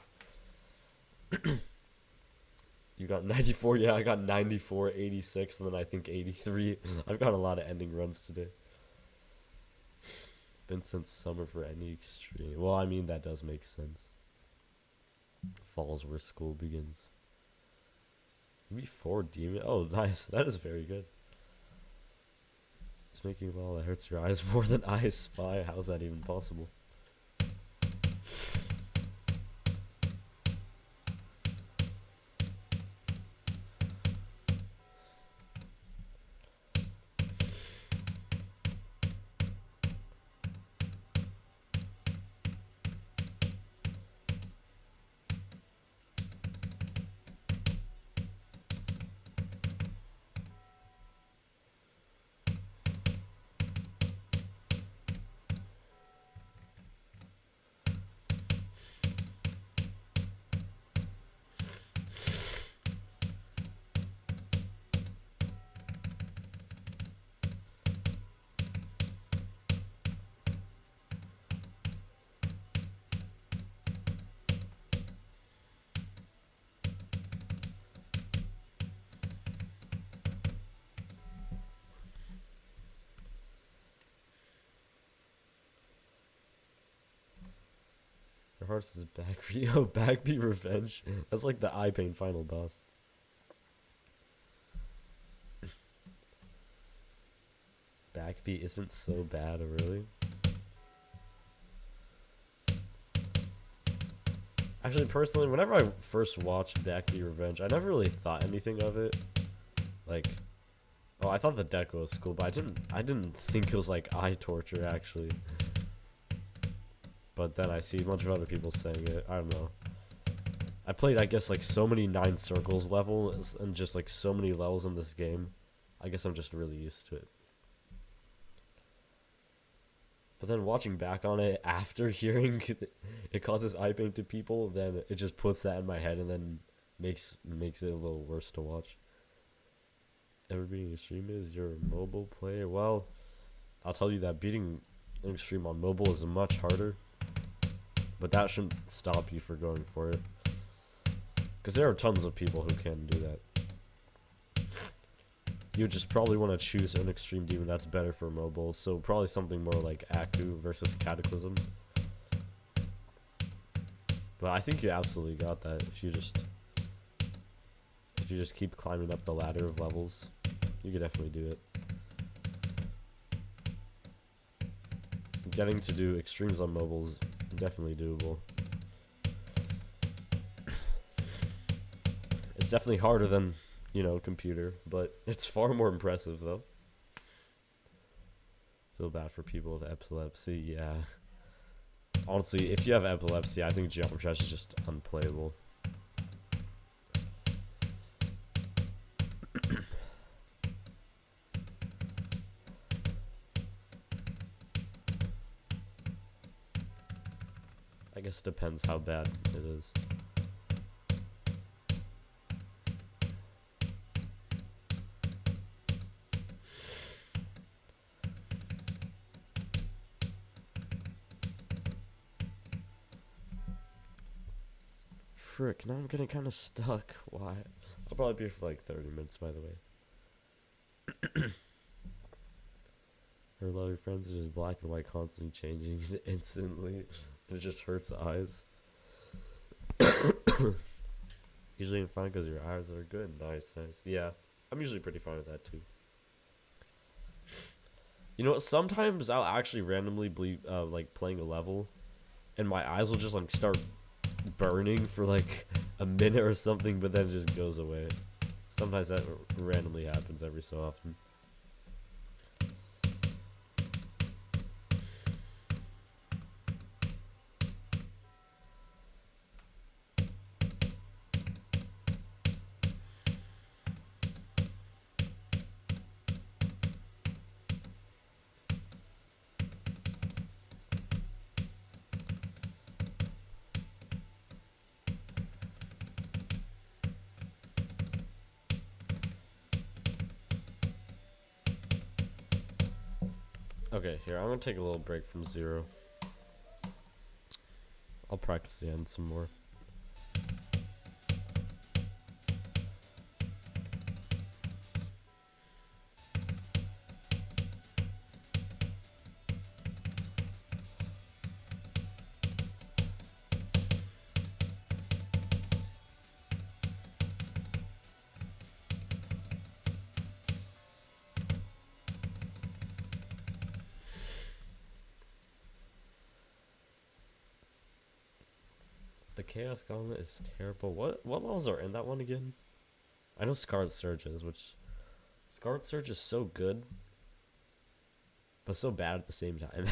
You got 94, yeah, I got 94, 86, and then I think 83. I've got a lot of ending runs today. Been since summer for any extreme. Well, I mean, that does make sense. Fall's where school begins. Maybe 4 demon. Oh, nice. That is very good. It's making a ball that hurts your eyes more than I Spy. How's that even possible? Your heart's is back. Yo, Backbeat Revenge. That's like the eye pain final boss. Backbeat isn't so bad, really. Actually, personally, whenever I first watched Backbeat Revenge, I never really thought anything of it. Like, oh, I thought the deco was cool, but I didn't think it was like eye torture actually. But then I see a bunch of other people saying it. I don't know. I played, I guess, like so many 9 circles levels and just like so many levels in this game. I guess I'm just really used to it. But then watching back on it after hearing it causes eye pain to people, then it just puts that in my head and then makes it a little worse to watch. Ever beating Extreme is your mobile player? Well, I'll tell you that beating Extreme on mobile is much harder. But that shouldn't stop you from going for it. Because there are tons of people who can do that. you would just probably want to choose an extreme demon that's better for mobile. So probably something more like Aku versus Cataclysm. But I think you absolutely got that if you just keep climbing up the ladder of levels. You could definitely do it. Getting to do extremes on mobile is definitely doable. It's definitely harder than, you know, computer, but it's far more impressive though. Feel bad for people with epilepsy, yeah. Honestly, if you have epilepsy, I think Geometry is just unplayable. I guess it depends how bad it is. Frick, now I'm getting kind of stuck. Why? I'll probably be here for like 30 minutes, by the way. Her lovely friends are just black and white, constantly changing instantly. It just hurts the eyes. Usually I'm fine because your eyes are good. Nice, nice. Yeah, I'm usually pretty fine with that too. You know what? Sometimes I'll actually randomly be like playing a level, and my eyes will just like start burning for like a minute or something, but then it just goes away. Sometimes that randomly happens every so often. Okay, here, I'm gonna take a little break from Zero. I'll practice the end some more. The Chaos Gauntlet is terrible. What levels are in that one again? I know Scarlet Surge is, which Scarlet Surge is so good, but so bad at the same time.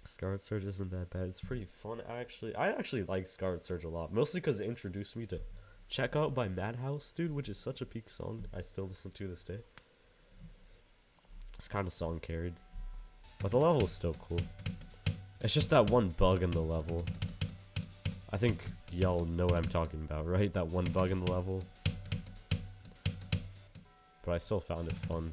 Scarlet Surge isn't that bad. It's pretty fun actually. I actually like Scarlet Surge a lot, mostly because it introduced me to Check Out by Madhouse, dude, which is such a peak song. I still listen to this day. It's kind of song carried, but the level is still cool. It's just that one bug in the level. I think y'all know what I'm talking about, right? That one bug in the level. But I still found it fun.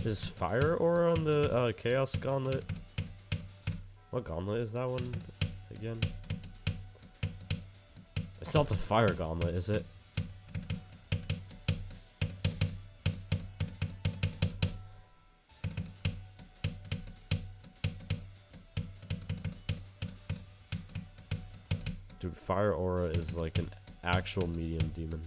Is Fire Aura on the Chaos Gauntlet? What gauntlet is that one again? It's not the Fire Gauntlet, is it? Dude, Fire Aura is like an actual medium demon.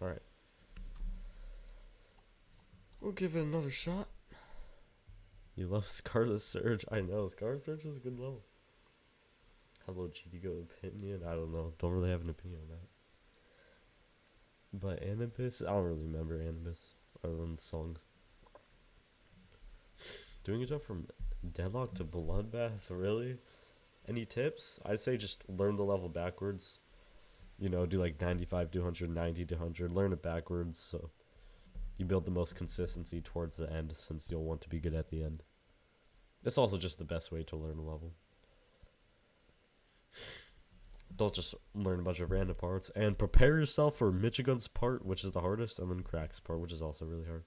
Alright. We'll give it another shot. You love Scarlet Surge? I know, Scarlet Surge is a good level. Hello GTGO opinion. I don't know. Don't really have an opinion on that. But Anubis, I don't really remember Anubis other than the songs. Doing a jump from Deadlock to Bloodbath, really? Any tips? I'd say just learn the level backwards. You know, do like 95 to 100, 90 to 100. Learn it backwards so you build the most consistency towards the end, since you'll want to be good at the end. It's also just the best way to learn a level. Don't just learn a bunch of random parts. And prepare yourself for Michigan's part, which is the hardest, and then Crack's part, which is also really hard.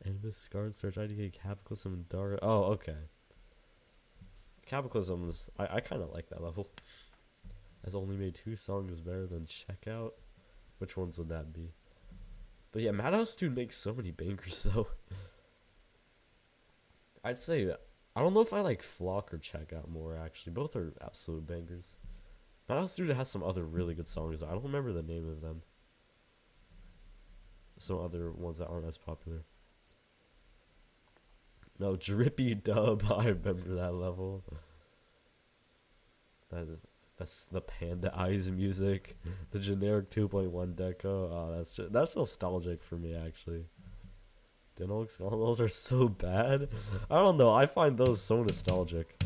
Anubis, Scarred, Search, IDK, Cataclysm, and Dara. Oh, okay. Cataclysm is... I kind of like that level. Has only made 2 songs better than Checkout. Which ones would that be? But yeah, Madhouse Dude makes so many bangers, though. I'd say... I don't know if I like Flock or Checkout more, actually. Both are absolute bangers. Madhouse Dude has some other really good songs. I don't remember the name of them. Some other ones that aren't as popular. No, Drippy Dub. I remember that level. That's the Panda Eyes music. The generic 2.1 deco. Oh, that's nostalgic for me, actually. Dinox, all those are so bad. I don't know. I find those so nostalgic.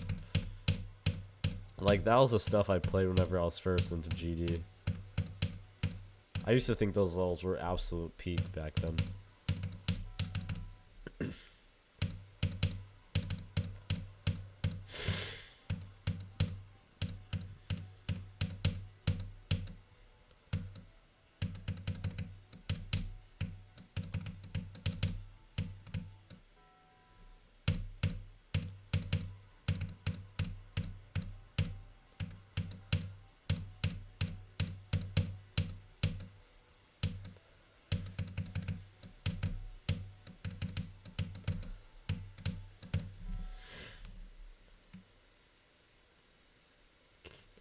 Like, that was the stuff I played whenever I was first into GD. I used to think those levels were absolute peak back then.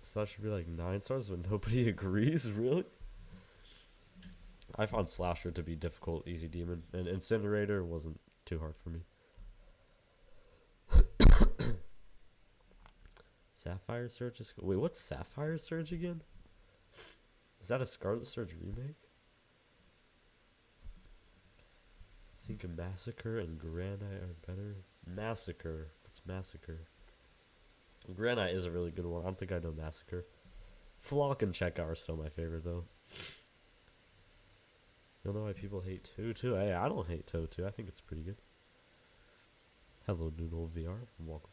So that should be like 9 stars, but nobody agrees, really? I found Slasher to be difficult, easy demon, and Incinerator wasn't too hard for me. Sapphire Surge is... Wait, what's Sapphire Surge again? Is that a Scarlet Surge remake? I think a Massacre and Granite are better. Massacre. What's Massacre? Granite is a really good one. I don't think I know Massacre. Flock and Checkout are still my favorite, though. You don't know why people hate Toe 2? Hey, I don't hate Toe 2. I think it's pretty good. Hello, Noodle VR. Welcome.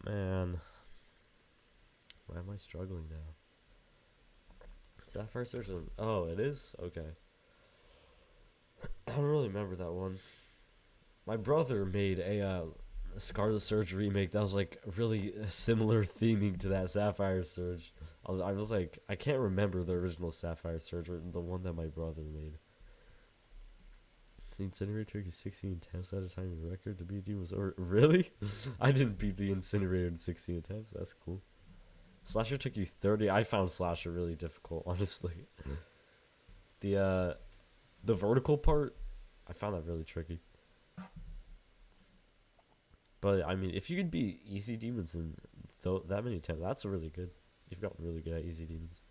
Man, why am I struggling now? Sapphire Surge? Oh, it is? Okay. I don't really remember that one. My brother made a Scarlet Surge remake that was like really similar theming to that Sapphire Surge. I was like, I can't remember the original Sapphire Surge or the one that my brother made. The Incinerator took you 16 attempts at a time in the record. The BD was over. Really? I didn't beat the Incinerator in 16 attempts. That's cool. Slasher took you 30. I found Slasher really difficult, honestly. The vertical part, I found that really tricky. But I mean, if you could beat easy demons in that many attempts, that's really good. You've gotten really good at easy demons.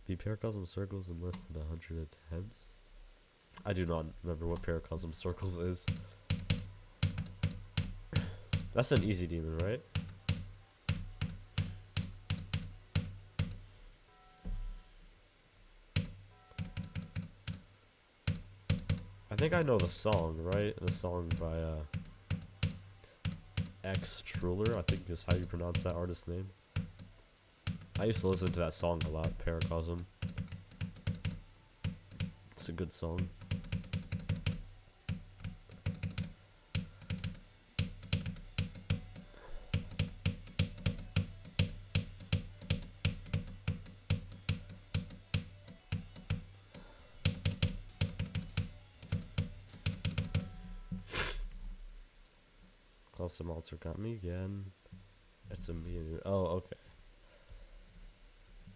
Beat Paracosm circles in less than 100 attempts. I do not remember what Paracosm Circles is. That's an easy demon, right? I think I know the song, right? The song by X Truller, I think is how you pronounce that artist's name. I used to listen to that song a lot, Paracosm. It's a good song. Close monster got me again. It's a me. Oh, okay.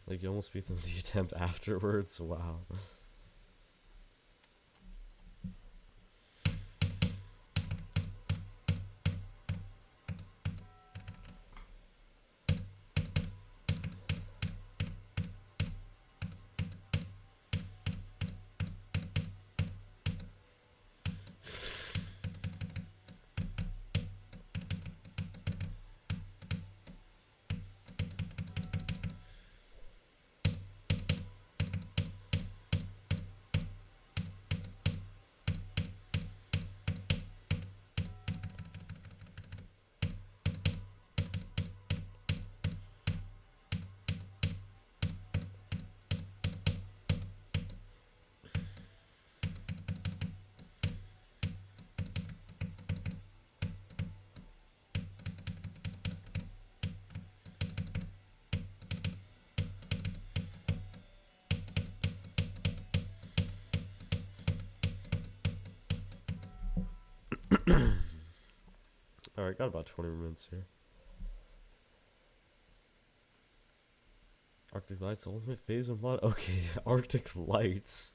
Like you almost beat them the attempt afterwards. Wow. Alright, got about 20 minutes here. Arctic Lights, ultimate phase of mod. Okay, Arctic Lights.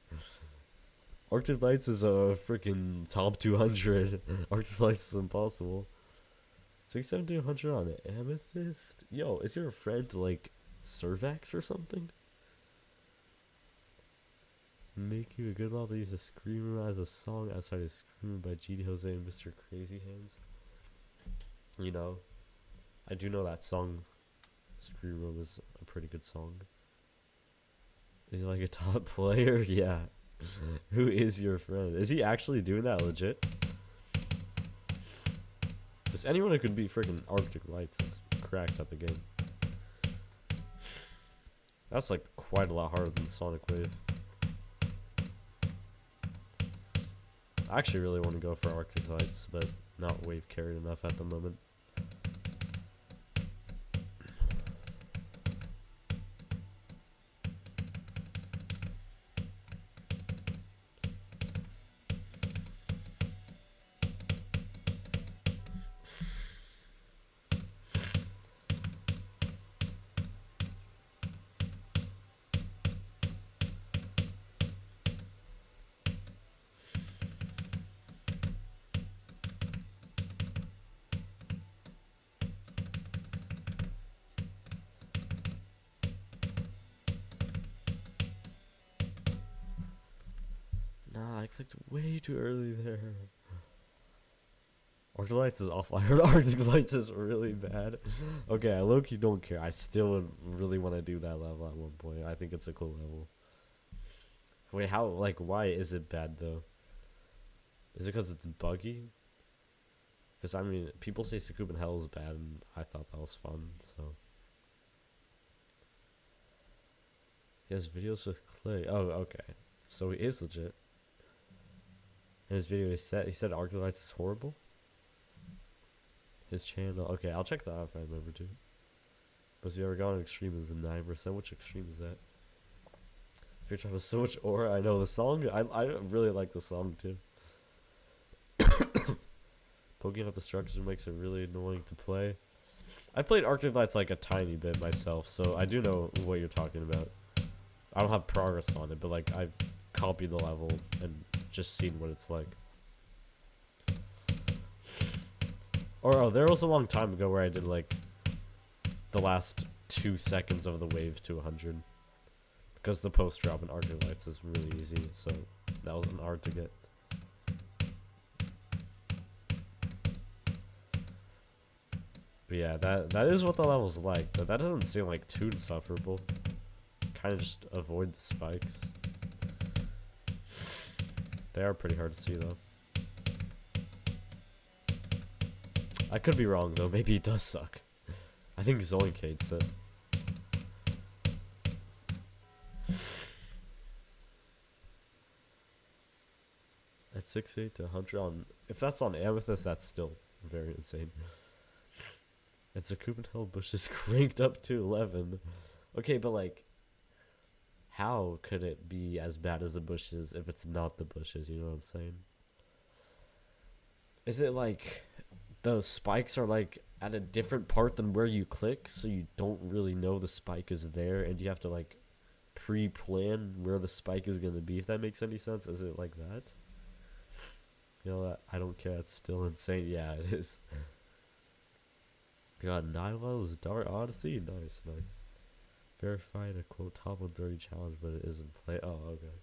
Arctic Lights is a freaking top 200. Arctic Lights is impossible. 67200 on an Amethyst? Yo, is your friend like Servax or something? Make you a good model to use a Screamer as a song outside of Screamer by GD Jose and Mr. Crazy Hands. You know, I do know that song. Screamer was a pretty good song. Is he like a top player? Yeah. Who is your friend? Is he actually doing that legit? Just anyone who could be freaking Arctic Lights is cracked at the game. That's like quite a lot harder than Sonic Wave. I actually really want to go for Arctic Lights, but not wave carried enough at the moment. Nah, I clicked way too early there. Arctic Lights is awful. I heard Arctic Lights is really bad. Okay, I low-key don't care. I still would really want to do that level at one point. I think it's a cool level. Wait, how, like, why is it bad, though? Is it because it's buggy? Because, I mean, people say Scoop in Hell is bad, and I thought that was fun, so. He has videos with Clay. Oh, okay. So he is legit. In his video, he said Arctic Lights is horrible? His channel. Okay, I'll check that out if I remember to. But if you ever got an extreme is 9%. Which extreme is that? Fear Trap has so much aura. I know the song. I really like the song too. Poking up the structure makes it really annoying to play. I played Arctic Lights like a tiny bit myself, so I do know what you're talking about. I don't have progress on it, but like I've copied the level and just seen what it's like. Or oh, there was a long time ago where I did like the last 2 seconds of the wave to 100. because the post drop in Arctic Lights is really easy, so that wasn't hard to get. But yeah, that is what the level's like, but that doesn't seem like too insufferable. Kind of just avoid the spikes. They are pretty hard to see though. I could be wrong though, maybe it does suck. I think Zoink hates it. At 68 to 100 on, if that's on Amethyst, that's still very insane. And Zakuban Hill Bush is cranked up to 11. Okay, but like, how could it be as bad as the bushes if it's not the bushes? You know what I'm saying? Is it like the spikes are like at a different part than where you click, so you don't really know the spike is there, and you have to like pre-plan where the spike is gonna be? If that makes any sense, is it like that? You know that I don't care. That's still insane. Yeah, it is. Got 9 levels, Dark Odyssey. Nice, nice. Verified a quote top 130 challenge, but it isn't play. Oh, okay.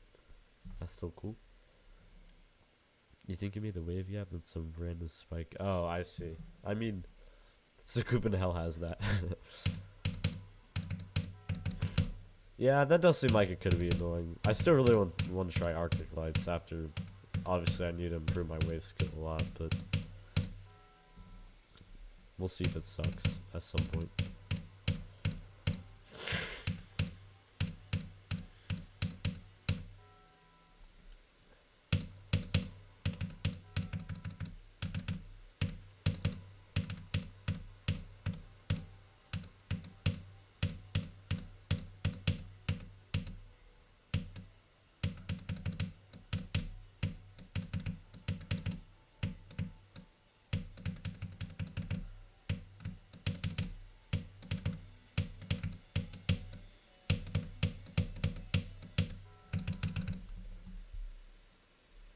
That's still cool. You think you made the wave yet? Then some random spike. Oh, I see. I mean, Zakuban Hell has that. Yeah, that does seem like it could be annoying. I still really want to try Arctic Lights after. Obviously, I need to improve my wave skill a lot, but we'll see if it sucks at some point.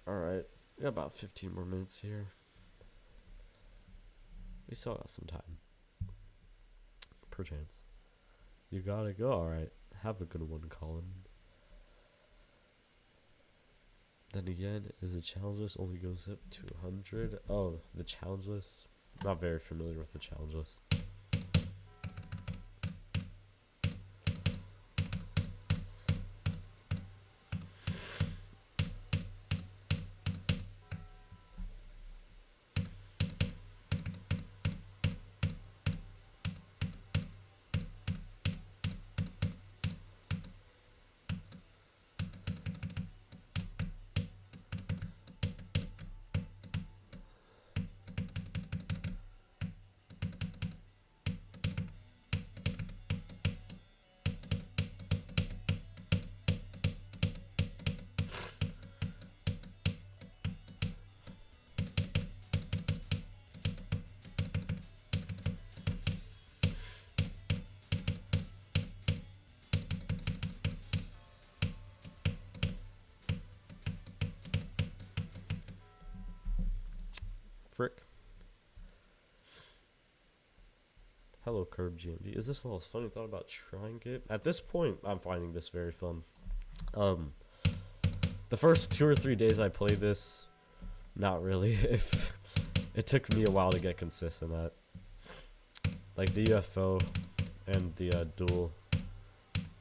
Alright, we got about 15 more minutes here. We still got some time. Perchance. You gotta go? Alright. Have a good one, Colin. Then again, is the challenge list only goes up to 100? Oh, the challenge list? Not very familiar with the challenge list. Frick. Hello, Curb GMD. Is this a little fun? I thought about trying it. At this point, I'm finding this very fun. The first 2 or 3 days I played this, not really. If it took me a while to get consistent at. Like the UFO and the duel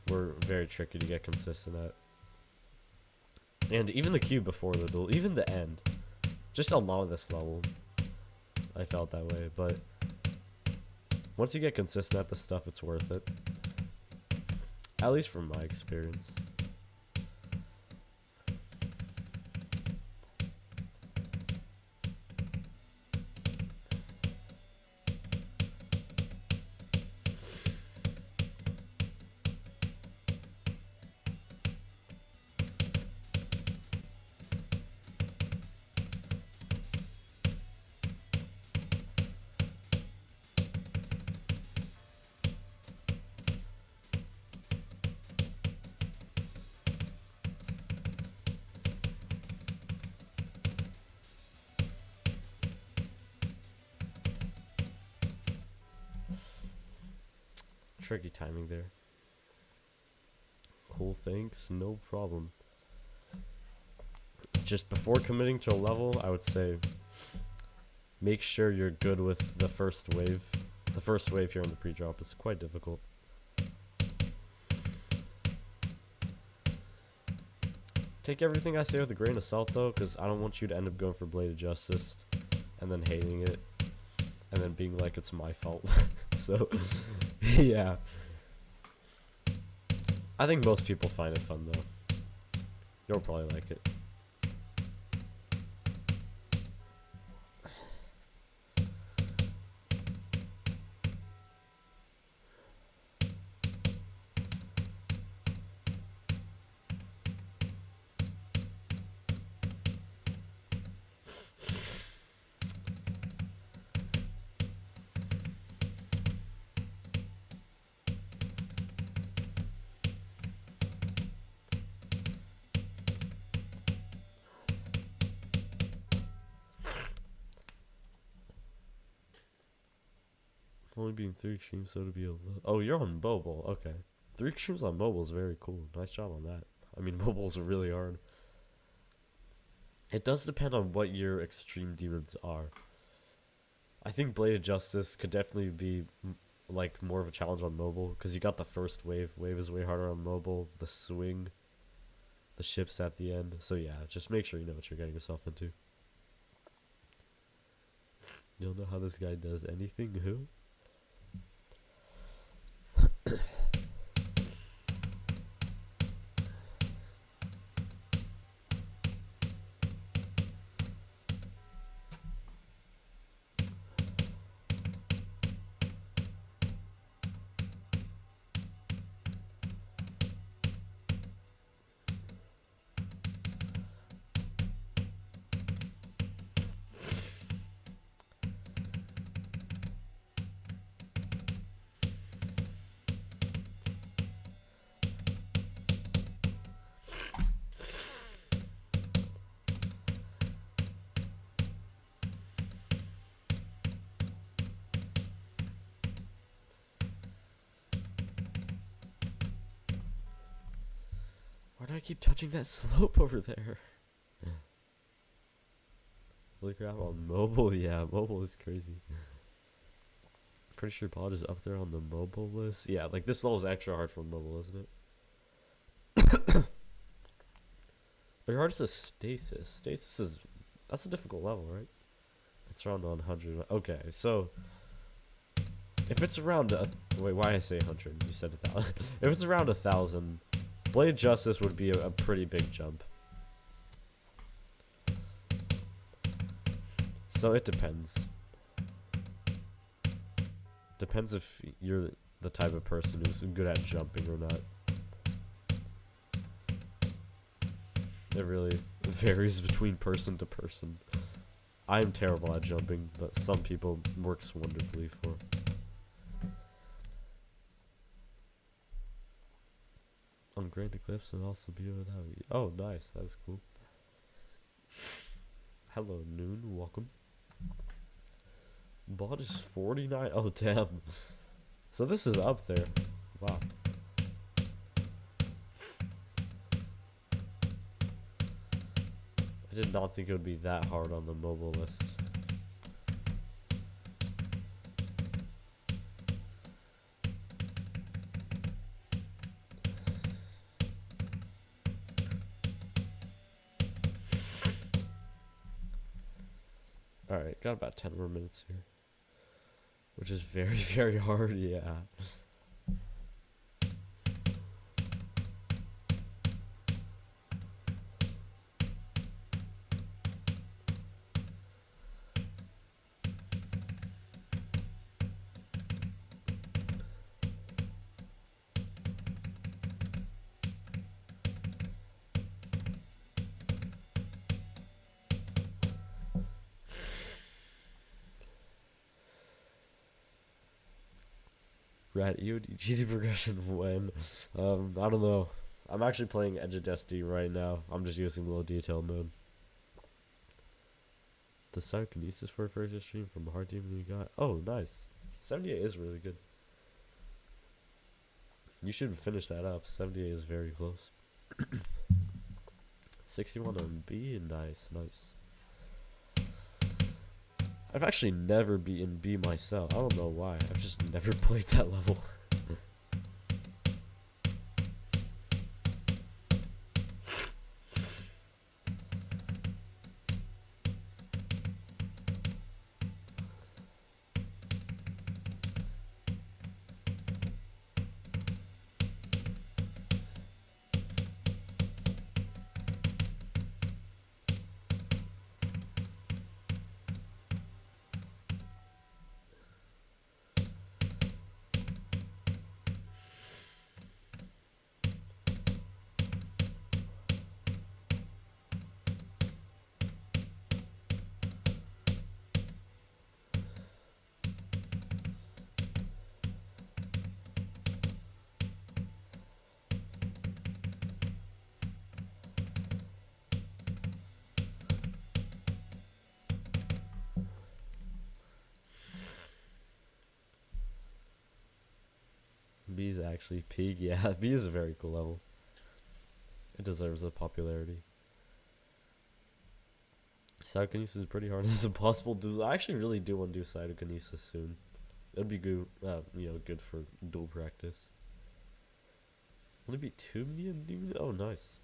were very tricky to get consistent at. And even the cube before the duel, even the end. Just along this level, I felt that way, but once you get consistent at the stuff, it's worth it. At least from my experience. Tricky timing there. cool, thanks. No problem. Just before committing to a level, I would say make sure you're good with the first wave. The first wave here in the pre-drop is quite difficult. Take everything I say with a grain of salt though, because I don't want you to end up going for Blade of Justice and then hating it and then being like it's my fault. So yeah, I think most people find it fun though. You'll probably like it. Only being 3 extremes, so to be a little. Oh, you're on mobile. Okay. 3 extremes on mobile is very cool. Nice job on that. I mean, mobiles are really hard. It does depend on what your extreme demons are. I think Blade of Justice could definitely be like more of a challenge on mobile because you got the first wave. Wave is way harder on mobile. The swing, the ships at the end. So yeah, just make sure you know what you're getting yourself into. You don't know how this guy does anything? Who? Why do I keep touching that slope over there? Holy crap, on mobile? Yeah, mobile is crazy. Pretty sure Pod is up there on the mobile list. Yeah, like this level is extra hard for mobile, isn't it? The hardest is Stasis. Stasis is... that's a difficult level, right? It's around 100. Okay, so... if it's around... wait, why did I say 100? You said 1,000. If it's around 1,000... Blade Justice would be a pretty big jump. So it depends. Depends if you're the type of person who's good at jumping or not. It really varies between person to person. I'm terrible at jumping, but some people works wonderfully for. On Grand Eclipse and also be without you. Oh, nice. That's cool. Hello, Noon. Welcome. Bot is 49. Oh, damn. So this is up there. Wow. I did not think it would be that hard on the mobile list. Alright, got about 10 more minutes here. Which is very, very hard, yeah. Rat EOD GT progression when? I don't know. I'm actually playing Edge of Destiny right now. I'm just using low detail mode. The Psychokinesis for a first stream from Hard Demon you got. Oh, nice. 78 is really good. You should finish that up. 78 is very close. 61 on B. Nice, nice. I've actually never beaten B myself. I don't know why. I've just never played that level. B is actually peak. Yeah, B is a very cool level. It deserves a popularity. Psychokinesis is pretty hard. It's impossible to do. I actually really do want to do Psychokinesis soon. That'd be good. Good for dual practice. Will it be 2 million? Oh, nice.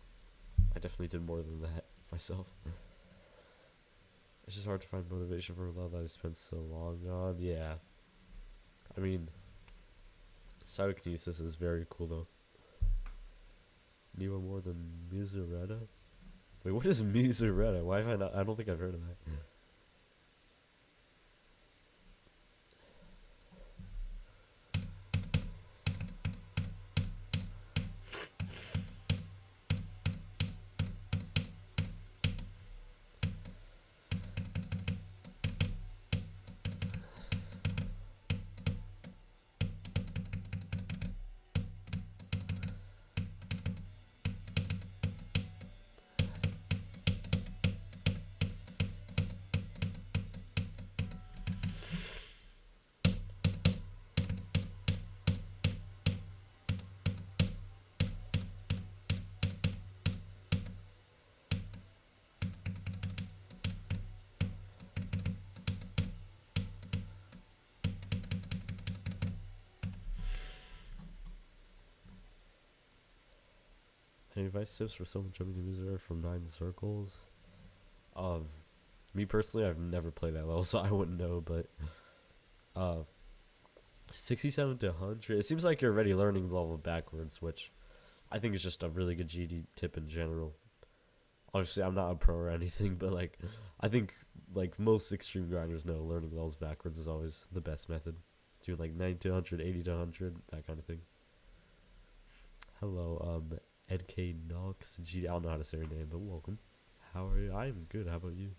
I definitely did more than that myself. It's just hard to find motivation for a level I spent so long on. Yeah. I mean, Psychokinesis is very cool though. Neo more than Mizureta? Wait, what is Mizureta? Why have I not? I don't think I've heard of that. Any advice tips for someone jumping to Mizureta from 9 circles? Me personally, I've never played that level, so I wouldn't know. But 67 to 100. It seems like you're already learning the level backwards, which I think is just a really good GD tip in general. Obviously, I'm not a pro or anything, but like, I think like most extreme grinders know learning levels backwards is always the best method. Doing like 90 to 100, 80 to 100, that kind of thing. Hello, EdK Nox GD. I don't know how to say your name, but welcome. How are you? I'm good. How about you?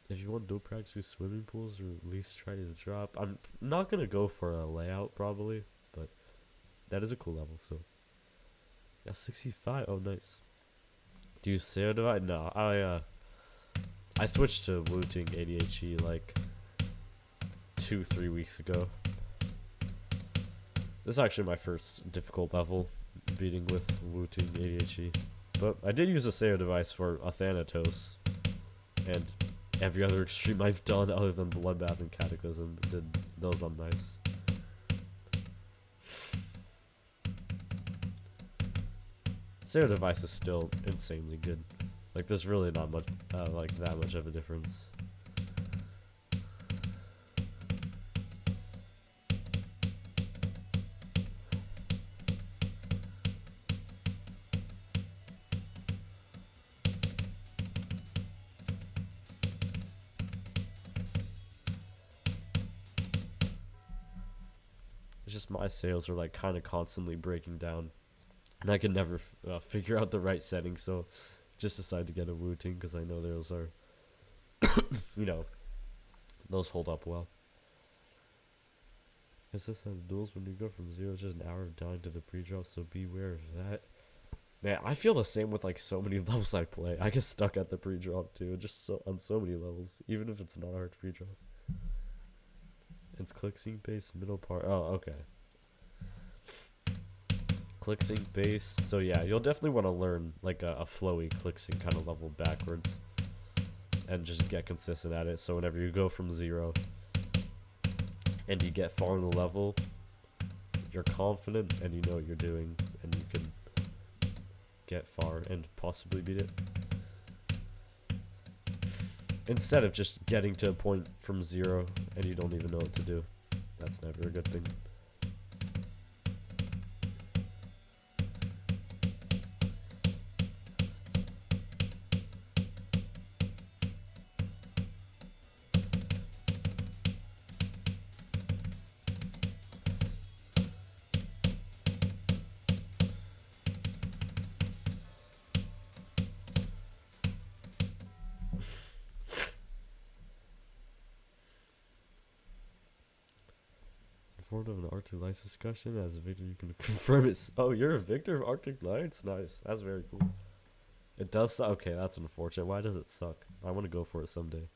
If you want dual practice swimming pools, or at least try to drop. I'm not gonna go for a layout probably, but that is a cool level. So yeah, 65. Oh, nice. Do you Sayo Divide? No, I switched to Wu-Ting ADHD like 2-3 weeks ago. This is actually my first difficult level beating with Wu-Ting ADHD, but I did use a Sayo device for a Thanatos, and every other extreme I've done other than Bloodbath and Cataclysm did those on nice. Sayo device is still insanely good. Like, there's really not much, like that much of a difference. It's just my sales are like kind of constantly breaking down, and I can never figure out the right setting, so just decided to get a Wu-Ting because I know those are, those hold up well. Is this on duels when you go from 0 just an hour of dying to the pre-drop, so beware of that. Man, I feel the same with like so many levels I play. I get stuck at the pre-drop too, just on so many levels, even if it's not hard to pre-drop. It's click sync based middle part. Oh, okay. ClickSync base. So yeah, you'll definitely want to learn like a flowy ClickSync kind of level backwards, and just get consistent at it. So whenever you go from 0 and you get far in the level, you're confident and you know what you're doing, and you can get far and possibly beat it. Instead of just getting to a point from 0 and you don't even know what to do. That's never a good thing. Informed of an Arctic Knights discussion. As a victor, you can confirm it. Oh, you're a victor of Arctic Knights? Nice. That's very cool. It does suck. Okay, that's unfortunate. Why does it suck? I want to go for it someday.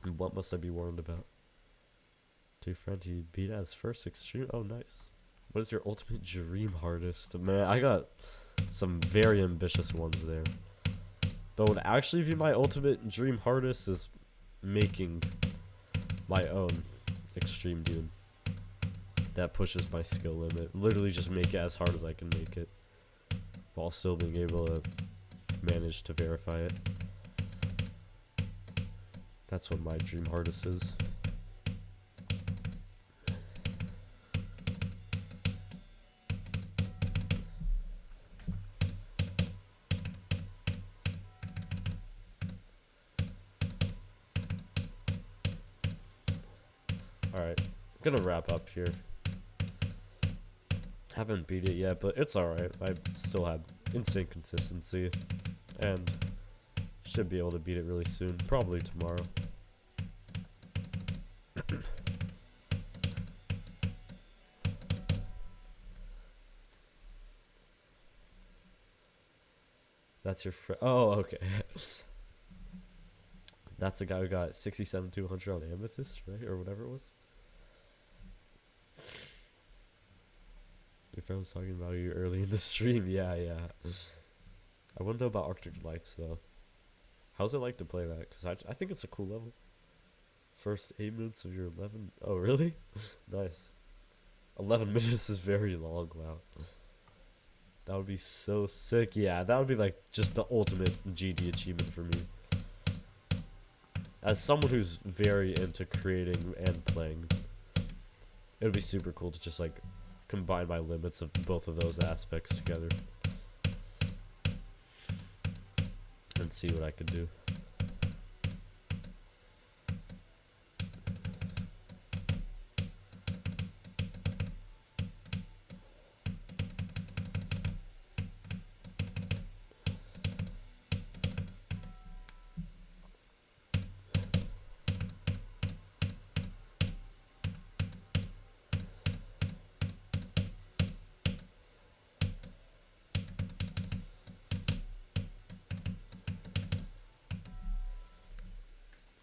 And what must I be warned about? To your friend, he beat as first extreme. Oh, nice. What is your ultimate dream hardest? Man, I got some very ambitious ones there. But what would actually be my ultimate dream hardest is making my own extreme dune that pushes my skill limit. Literally just make it as hard as I can make it, while still being able to manage to verify it. That's what my dream hardest is. Alright, I'm gonna wrap up here. Haven't beat it yet, but it's alright. I still have insane consistency, and should be able to beat it really soon, probably tomorrow. That's your friend. Oh, okay. That's the guy who got 67,200 on Amethyst, right? Or whatever it was. Your friend was talking about you early in the stream. Yeah. I wouldn't know about Arctic Knights, though. How's it like to play that? Because I think it's a cool level. First 8 minutes of your 11. Oh, really? Nice. 11 minutes is very long. Wow. That would be so sick. Yeah, that would be like just the ultimate GD achievement for me. As someone who's very into creating and playing, it would be super cool to just like combine my limits of both of those aspects together and see what I could do.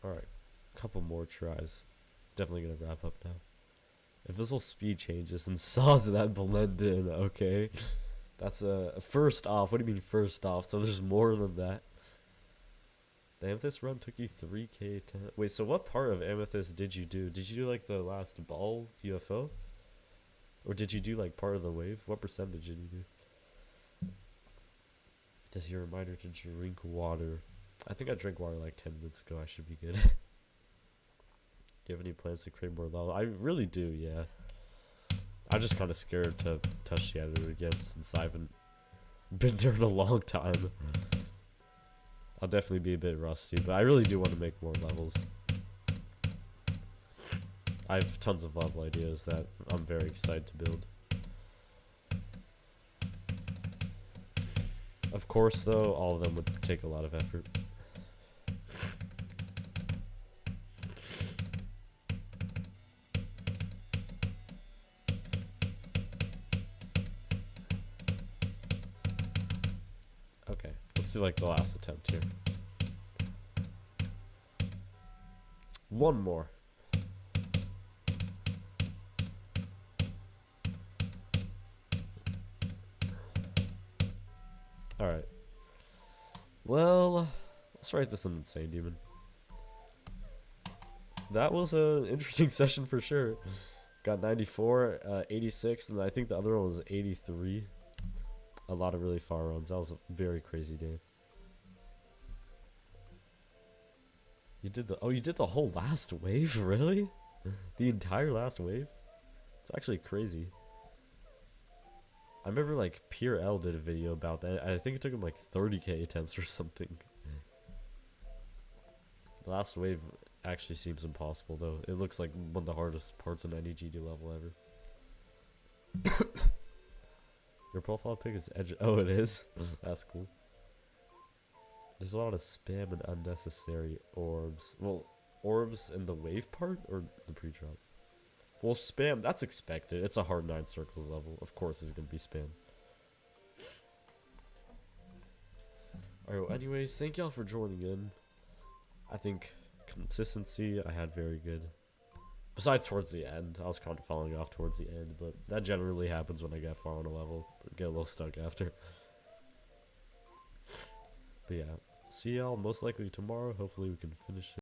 Alright, couple more tries. Definitely gonna wrap up now. Invisible speed changes and saws that blend in, okay? That's a first off. What do you mean first off? So there's more than that. The Amethyst run took you 3k to... Wait, so what part of Amethyst did you do? Did you do like the last ball UFO? Or did you do like part of the wave? What percentage did you do? Does your reminder to drink water? I think I drank water like 10 minutes ago. I should be good. Do you have any plans to create more level? I really do, yeah. I'm just kind of scared to touch the editor again since I haven't been there in a long time. I'll definitely be a bit rusty, but I really do want to make more levels. I have tons of level ideas that I'm very excited to build. Of course, though, all of them would take a lot of effort. Okay, let's do like the last attempt here. One more. Well, let's write this in Insane Demon. That was an interesting session for sure. Got 94, 86, and I think the other one was 83. A lot of really far runs. That was a very crazy day. You did the whole last wave, really? The entire last wave? It's actually crazy. I remember like Pure L did a video about that. I think it took him like 30k attempts or something. The last wave actually seems impossible though. It looks like one of the hardest parts in any GD level ever. Your profile pic is edge. Oh, it is? That's cool. There's a lot of spam and unnecessary orbs. Well, orbs in the wave part or the pre-drop? Well, spam, that's expected. It's a hard 9 circles level. Of course it's going to be spam. Alright, well, anyways, thank y'all for joining in. I think consistency I had very good. Besides towards the end. I was kind of falling off towards the end, but that generally happens when I get far on a level. Get a little stuck after. But yeah, see y'all most likely tomorrow. Hopefully we can finish it.